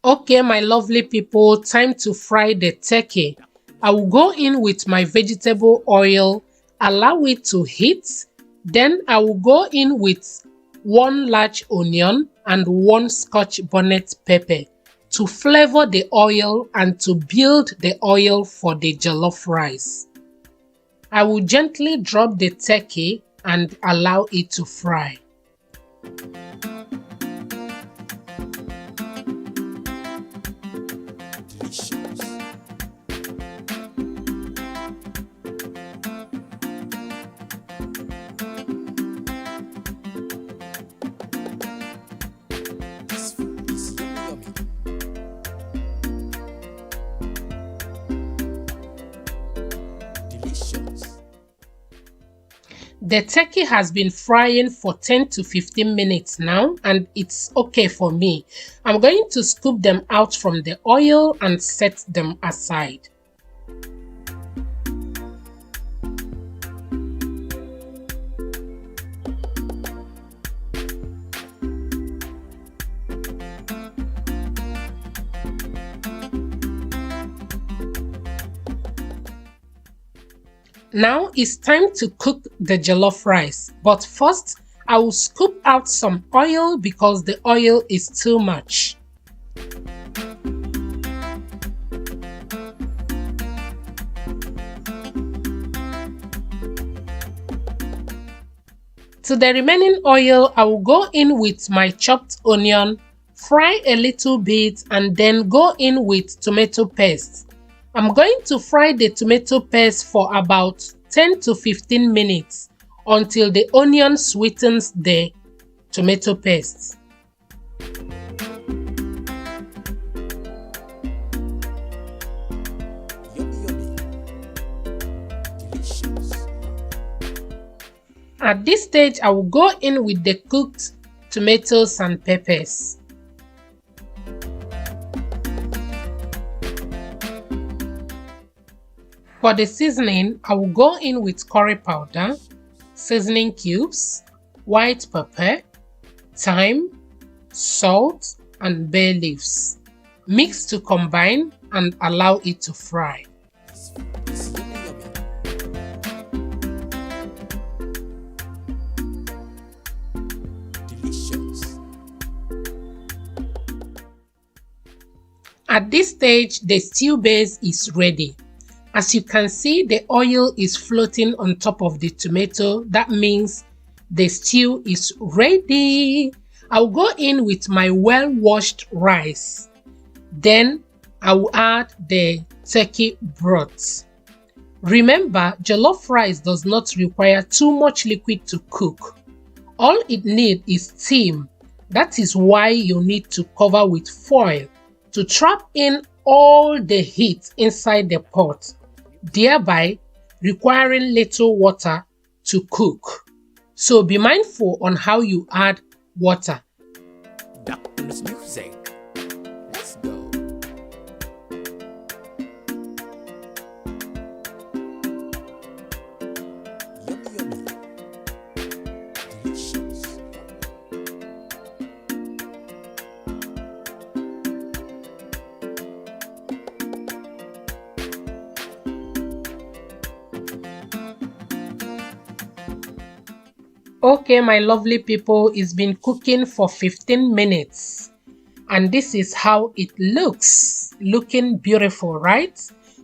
Okay, my lovely people, time to fry the turkey. I will go in with my vegetable oil, allow it to heat. Then I will go in with 1 large onion and 1 Scotch bonnet pepper to flavor the oil and to build the oil for the jollof rice. I will gently drop the turkey and allow it to fry. The turkey has been frying for 10 to 15 minutes now, and it's okay for me. I'm going to scoop them out from the oil and set them aside. Now it's time to cook the jollof rice, but first I will scoop out some oil because the oil is too much. To the remaining oil, I will go in with my chopped onion, fry a little bit, and then go in with tomato paste. I'm going to fry the tomato paste for about 10 to 15 minutes until the onion sweetens the tomato paste. At this stage, I will go in with the cooked tomatoes and peppers. For the seasoning, I will go in with curry powder, seasoning cubes, white pepper, thyme, salt, and bay leaves. Mix to combine and allow it to fry. At this stage, the stew base is ready. As you can see, the oil is floating on top of the tomato. That means the stew is ready. I'll go in with my well-washed rice. Then I will add the turkey broth. Remember, jollof rice does not require too much liquid to cook. All it needs is steam. That is why you need to cover with foil to trap in all the heat inside the pot, thereby requiring little water to cook. So be mindful on how you add water. Doctor's music. Let's go. Yummy, yummy. Delicious. Okay, my lovely people, it's been cooking for 15 minutes and this is how it looks. Looking beautiful, right?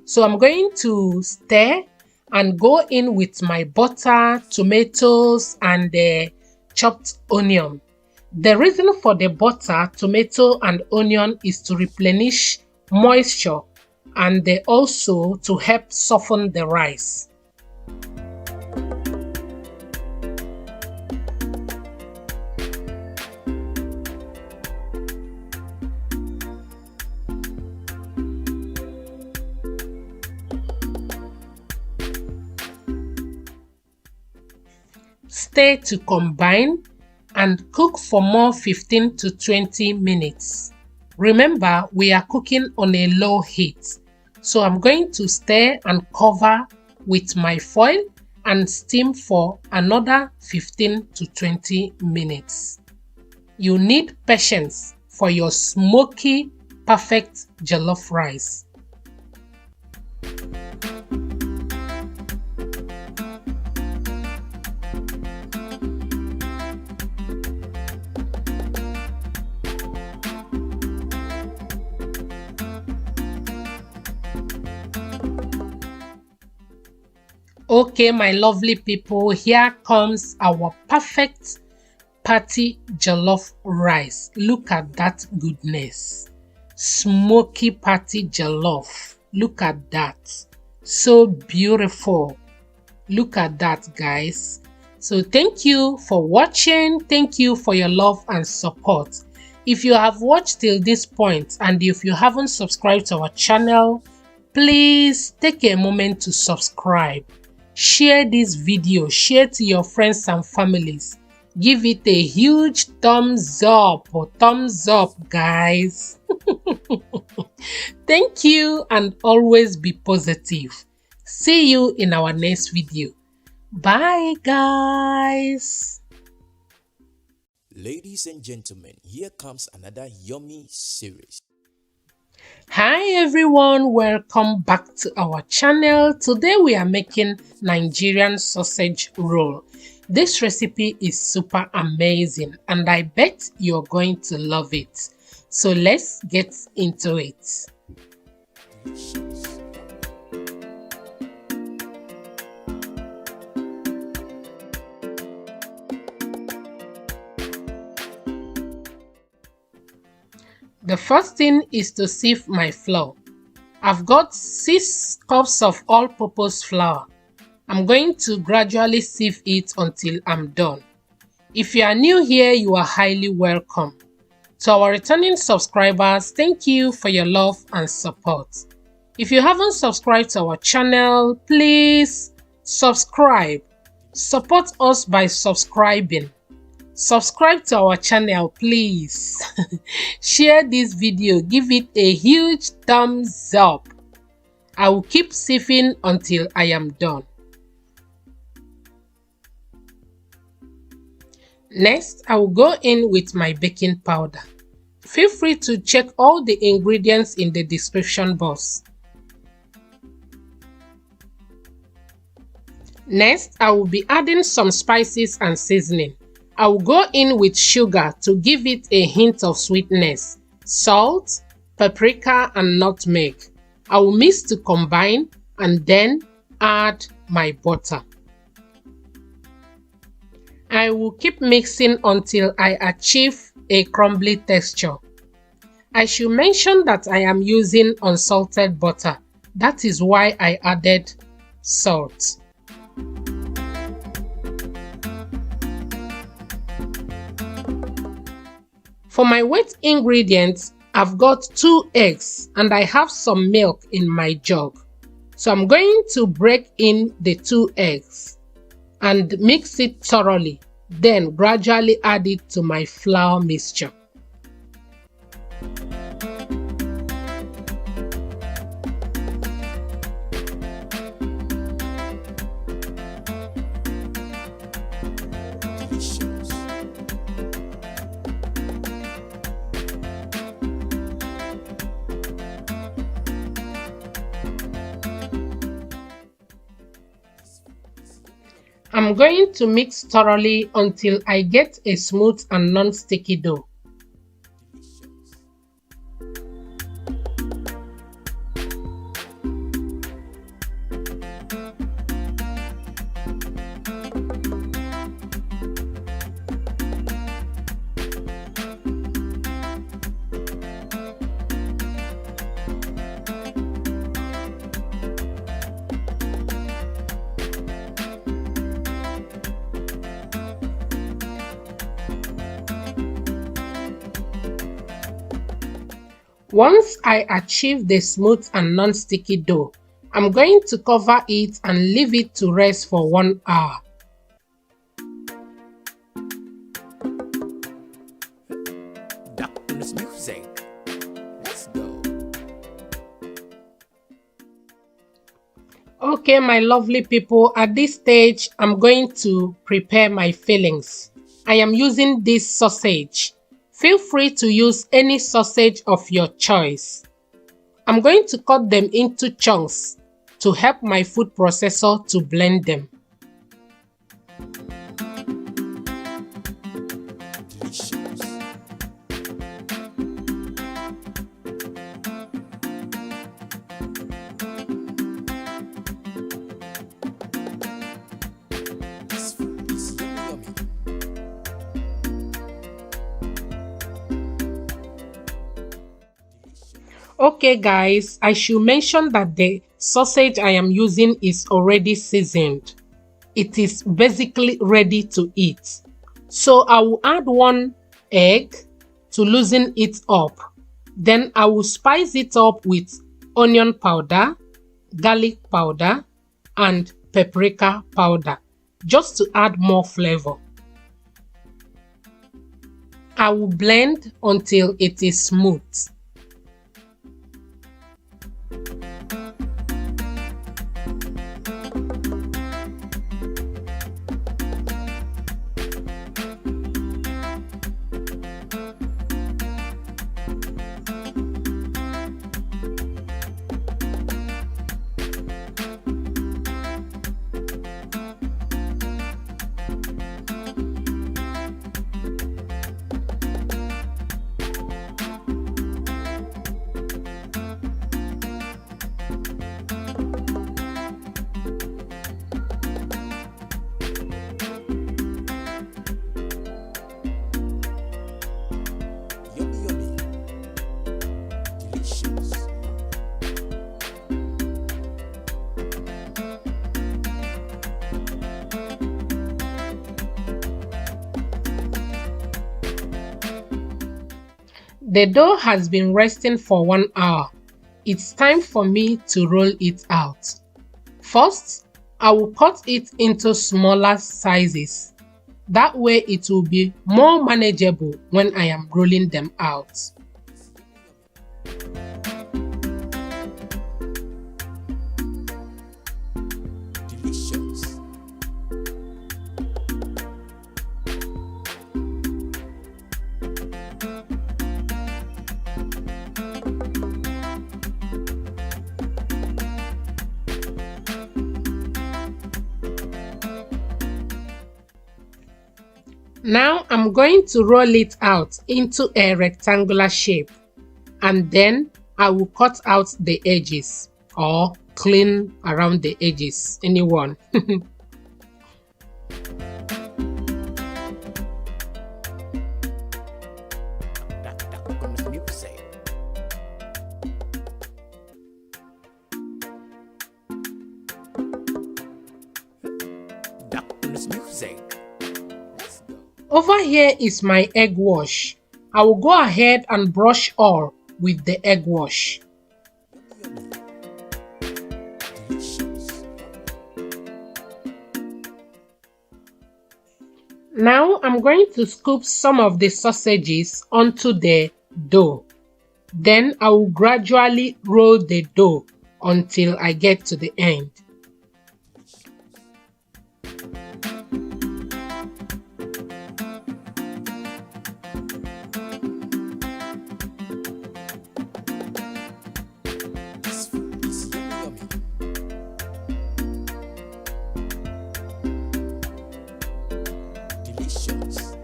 So I'm going to stir and go in with my butter, tomatoes and the chopped onion. The reason for the butter, tomato and onion is to replenish moisture and also to help soften the rice. Stir to combine and cook for more 15 to 20 minutes. Remember, we are cooking on a low heat. So I'm going to stir and cover with my foil and steam for another 15 to 20 minutes. You need patience for your smoky, perfect jollof rice. Okay, my lovely people, here comes our perfect party jollof rice. Look at that goodness. Smoky party jollof. Look at that. So beautiful. Look at that, guys. So thank you for watching. Thank you for your love and support. If you have watched till this point and if you haven't subscribed to our channel, please take a moment to subscribe. Share this video, share to your friends and families. Give it a huge thumbs up guys. Thank you and always be positive. See you in our next video. Bye guys. Ladies and gentlemen, here comes another yummy series. Hi everyone, welcome back to our channel. Today we are making Nigerian sausage roll. This recipe is super amazing and I bet you're going to love it. So let's get into it. The first thing is to sieve my flour. I've got 6 cups of all-purpose flour. I'm going to gradually sieve it until I'm done. If you are new here, you are highly welcome. To our returning subscribers, thank you for your love and support. If you haven't subscribed to our channel, please subscribe. Support us by subscribing. Subscribe to our channel, please. Share this video, give it a huge thumbs up. I will keep sieving until I am done. Next, I will go in with my baking powder. Feel free to check all the ingredients in the description box. Next, I will be adding some spices and seasoning. I will go in with sugar to give it a hint of sweetness, salt, paprika and nutmeg. I will mix to combine and then add my butter. I will keep mixing until I achieve a crumbly texture. I should mention that I am using unsalted butter. That is why I added salt. For my wet ingredients, I've got 2 eggs and I have some milk in my jug. So I'm going to break in the 2 eggs and mix it thoroughly, then gradually add it to my flour mixture. I'm going to mix thoroughly until I get a smooth and non-sticky dough. Once I achieve the smooth and non-sticky dough, I'm going to cover it and leave it to rest for 1 hour. Doctor's music. Let's go. Okay, my lovely people, at this stage, I'm going to prepare my fillings. I am using this sausage. Feel free to use any sausage of your choice. I'm going to cut them into chunks to help my food processor to blend them. Delicious. This food is yummy. Okay guys, I should mention that the sausage I am using is already seasoned. It is basically ready to eat. So I will add 1 egg to loosen it up. Then I will spice it up with onion powder, garlic powder, and paprika powder, just to add more flavor. I will blend until it is smooth. Yummy, yummy. Delicious. The dough has been resting for 1 hour. It's time for me to roll it out. First, I will cut it into smaller sizes. That way it will be more manageable when I am rolling them out. Delicious. Now I'm going to roll it out into a rectangular shape, and then I will cut out the edges or clean around the edges, anyone. Doctor's music. music. Let's go. Over here is my egg wash. I will go ahead and brush all with the egg wash. Delicious. Now I'm going to scoop some of the sausages onto the dough. Then I will gradually roll the dough until I get to the end. This food is yummy. Delicious.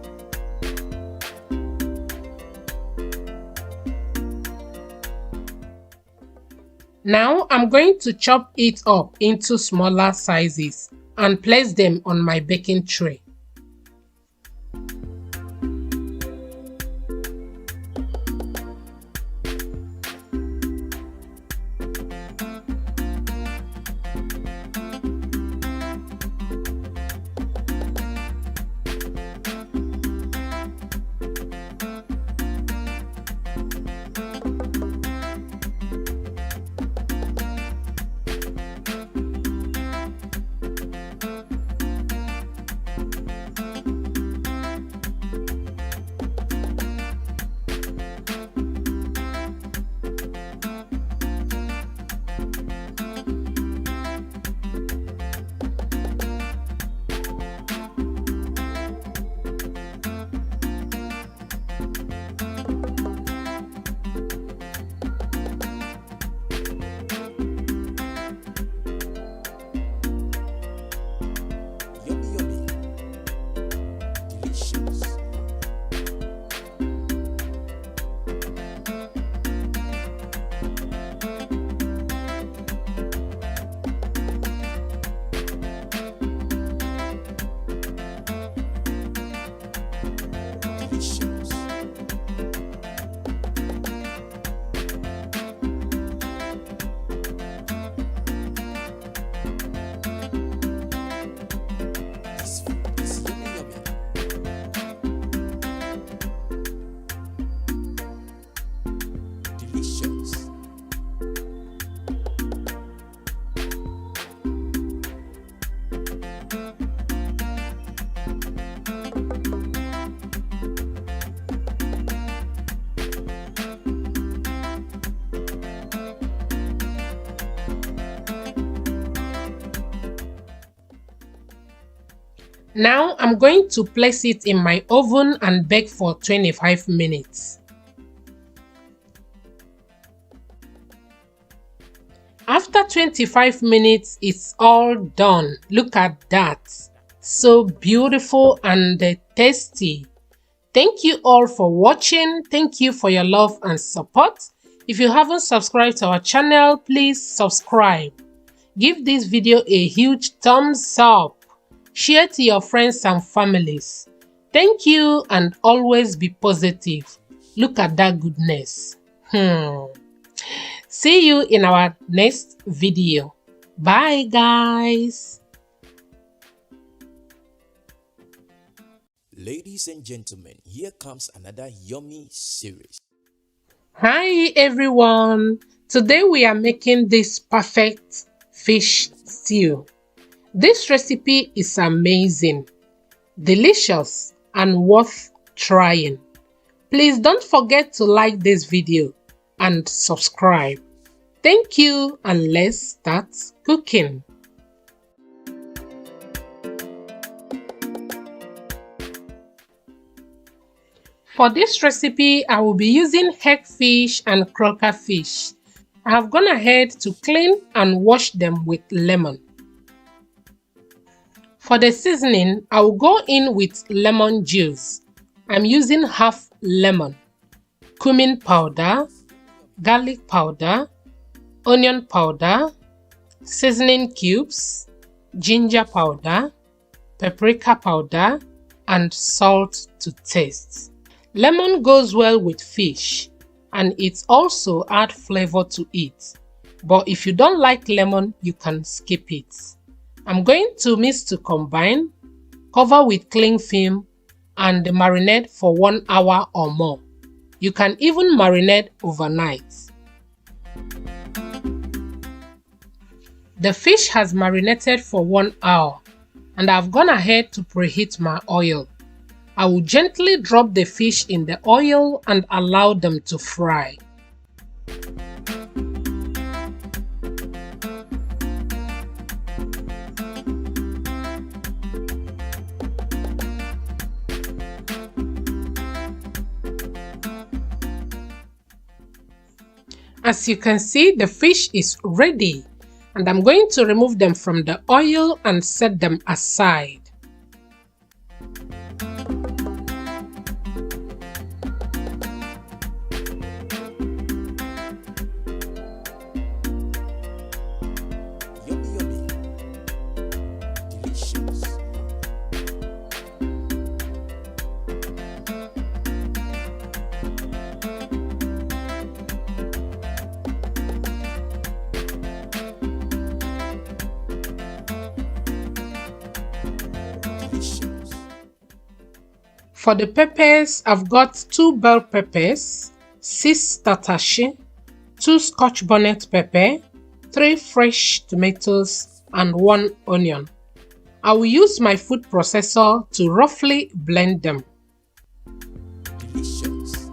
Now I'm going to chop it up into smaller sizes and place them on my baking tray. Yummy. Delicious. Delicious. This food is yummy. Delicious. Now I'm going to place it in my oven and bake for 25 minutes. After 25 minutes, it's all done. Look at that. So beautiful and tasty. Thank you all for watching. Thank you for your love and support. If you haven't subscribed to our channel, please subscribe. Give this video a huge thumbs up. Share to your friends and families. Thank you and always be positive. Look at that goodness. See you in our next video. Bye guys. Ladies and gentlemen, here comes another yummy series. Hi everyone. Today we are making this perfect fish stew. This recipe is amazing, delicious, and worth trying. Please don't forget to like this video and subscribe. Thank you, and let's start cooking. For this recipe, I will be using hagfish and croaker fish. I have gone ahead to clean and wash them with lemon. For the seasoning, I will go in with lemon juice. I'm using half lemon, cumin powder, garlic powder, onion powder, seasoning cubes, ginger powder, paprika powder, and salt to taste. Lemon goes well with fish, and it also adds flavor to it. But if you don't like lemon, you can skip it. I'm going to mix to combine Cover with cling film and marinate for 1 hour or more. You can even marinate overnight. The fish has marinated for 1 hour and I've gone ahead to preheat my oil. I will gently drop the fish in the oil and allow them to fry. As you can see, the fish is ready and I'm going to remove them from the oil and set them aside. Yummy, yummy. Delicious. Delicious. For the peppers, I've got 2 bell peppers, 6 tatashe, 2 scotch bonnet pepper, 3 fresh tomatoes and 1 onion. I will use my food processor to roughly blend them. Delicious.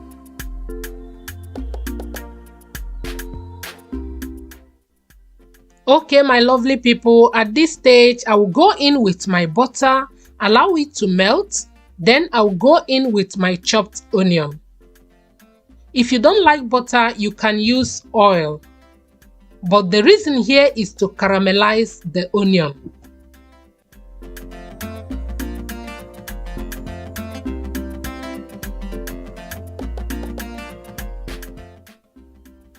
Okay, my lovely people, at this stage I will go in with my butter, allow it to melt, then I will go in with my chopped onion. If you don't like butter, you can use oil, but the reason here is to caramelize the onion.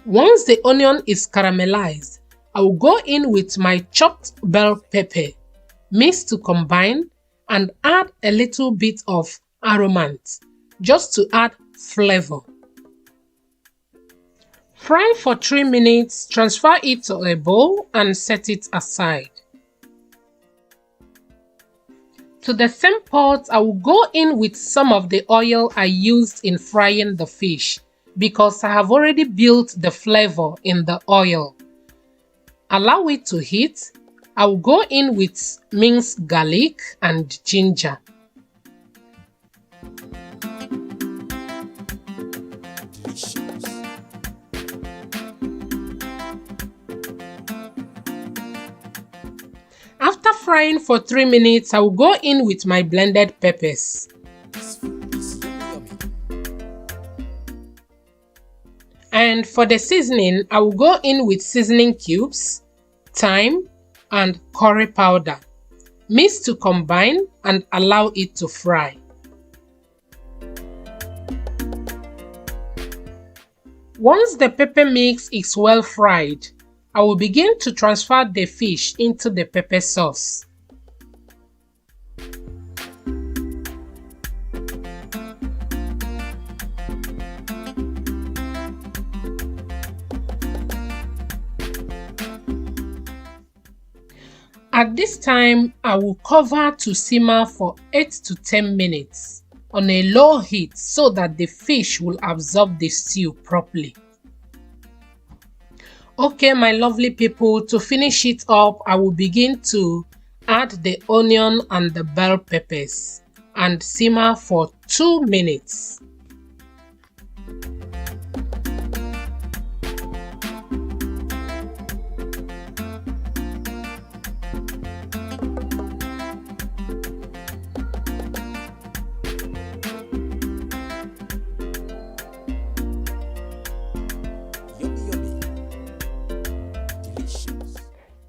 Once the onion is caramelized, I will go in with my chopped bell pepper, mix to combine, and add a little bit of aromant, just to add flavor. Fry for 3 minutes, transfer it to a bowl and set it aside. To the same pot, I will go in with some of the oil I used in frying the fish because I have already built the flavor in the oil. Allow it to heat. I will go in with minced garlic and ginger. Delicious. After frying for 3 minutes, I will go in with my blended peppers. This food is yummy, yummy. And for the seasoning, I will go in with seasoning cubes, thyme, and curry powder. Mix to combine and allow it to fry. Once the pepper mix is well fried, I will begin to transfer the fish into the pepper sauce. At this time, I will cover to simmer for 8 to 10 minutes on a low heat so that the fish will absorb the stew properly. Okay, my lovely people, to finish it up, I will begin to add the onion and the bell peppers and simmer for 2 minutes. Yummy, yummy. Delicious.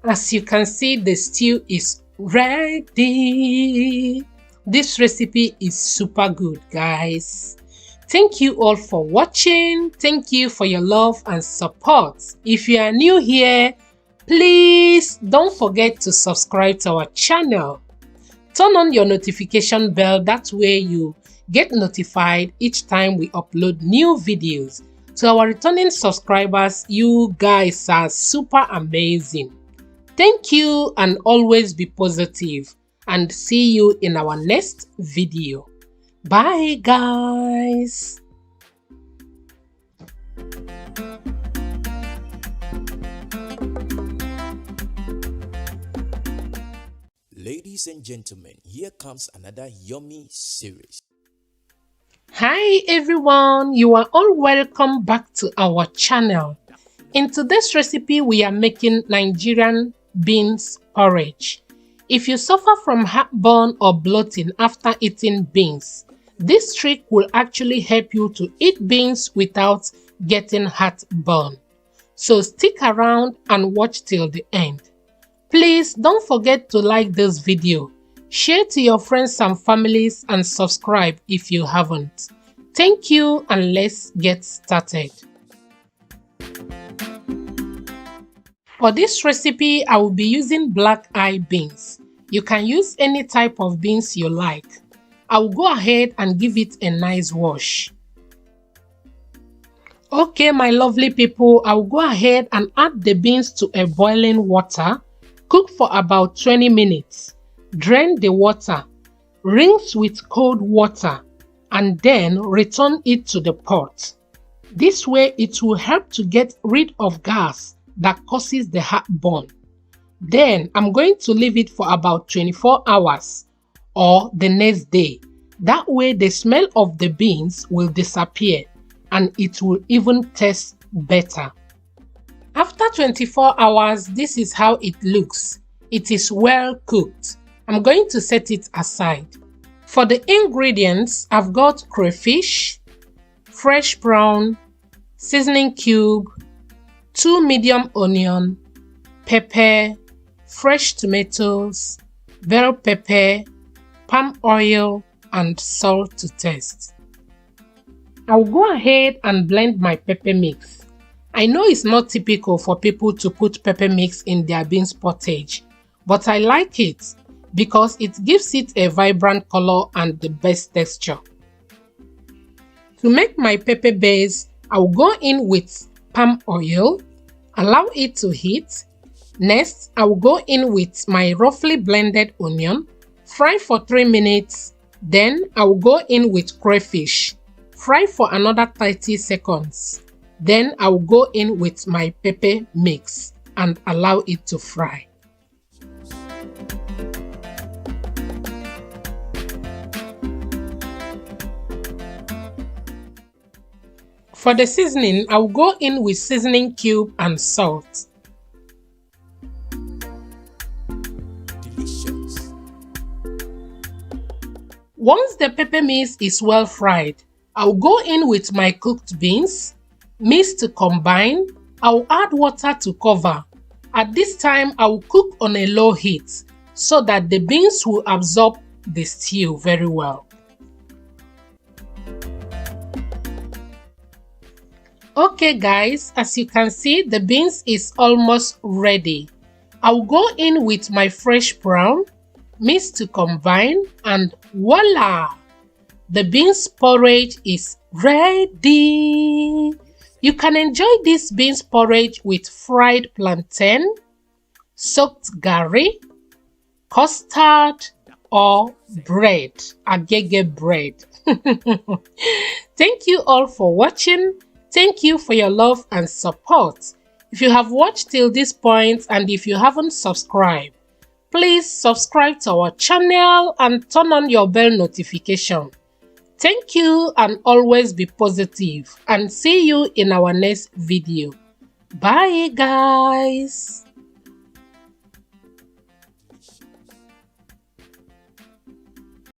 As you can see, the stew is ready. This recipe is super good, guys. Thank you all for watching. Thank you for your love and support. If you are new here, please don't forget to subscribe to our channel. Turn on your notification bell, that way you get notified each time we upload new videos. To our returning subscribers, you guys are super amazing. Thank you and always be positive. and see you in our next video. Bye guys. Ladies and gentlemen, here comes another yummy series. Hi everyone, you are all welcome back to our channel. In today's recipe, we are making Nigerian beans porridge. If you suffer from heartburn or bloating after eating beans, this trick will actually help you to eat beans without getting heartburn. So stick around and watch till the end. Please don't forget to like this video, share to your friends and families, and subscribe if you haven't. Thank you, and let's get started. For this recipe, I will be using black eye beans. You can use any type of beans you like. I will go ahead and give it a nice wash. Okay, my lovely people, I will go ahead and add the beans to a boiling water. Cook for about 20 minutes. Drain the water. Rinse with cold water and then return it to the pot. This way it will help to get rid of gas that causes the heartburn. Then I'm going to leave it for about 24 hours or the next day. That way the smell of the beans will disappear and it will even taste better. After 24 hours, this is how it looks. It is well cooked. I'm going to set it aside. For the ingredients, I've got crayfish, fresh prawn, seasoning cube, 2 medium onion, pepper, fresh tomatoes, bell pepper, palm oil, and salt to taste. I'll go ahead and blend my pepper mix. I know it's not typical for people to put pepper mix in their beans pottage, but I like it because it gives it a vibrant color and the best texture. To make my pepper base, I'll go in with palm oil, allow it to heat. Next, I will go in with my roughly blended onion, fry for 3 minutes. Then I will go in with crayfish, fry for another 30 seconds. Then I will go in with my pepper mix and allow it to fry. For the seasoning, I will go in with seasoning cube and salt. Delicious. Once the pepper mix is well fried, I will go in with my cooked beans. Mix to combine. I will add water to cover. At this time, I will cook on a low heat so that the beans will absorb the stew very well. Okay guys, as you can see, the beans is almost ready. I will go in with my fresh prawn, mix to combine, and voila! The beans porridge is ready. You can enjoy this beans porridge with fried plantain, soaked garri, custard, or bread, agege bread. Thank you all for watching. Thank you for your love and support. If you have watched till this point and if you haven't subscribed, please subscribe to our channel and turn on your bell notification. Thank you, and always be positive, and see you in our next video. Bye guys.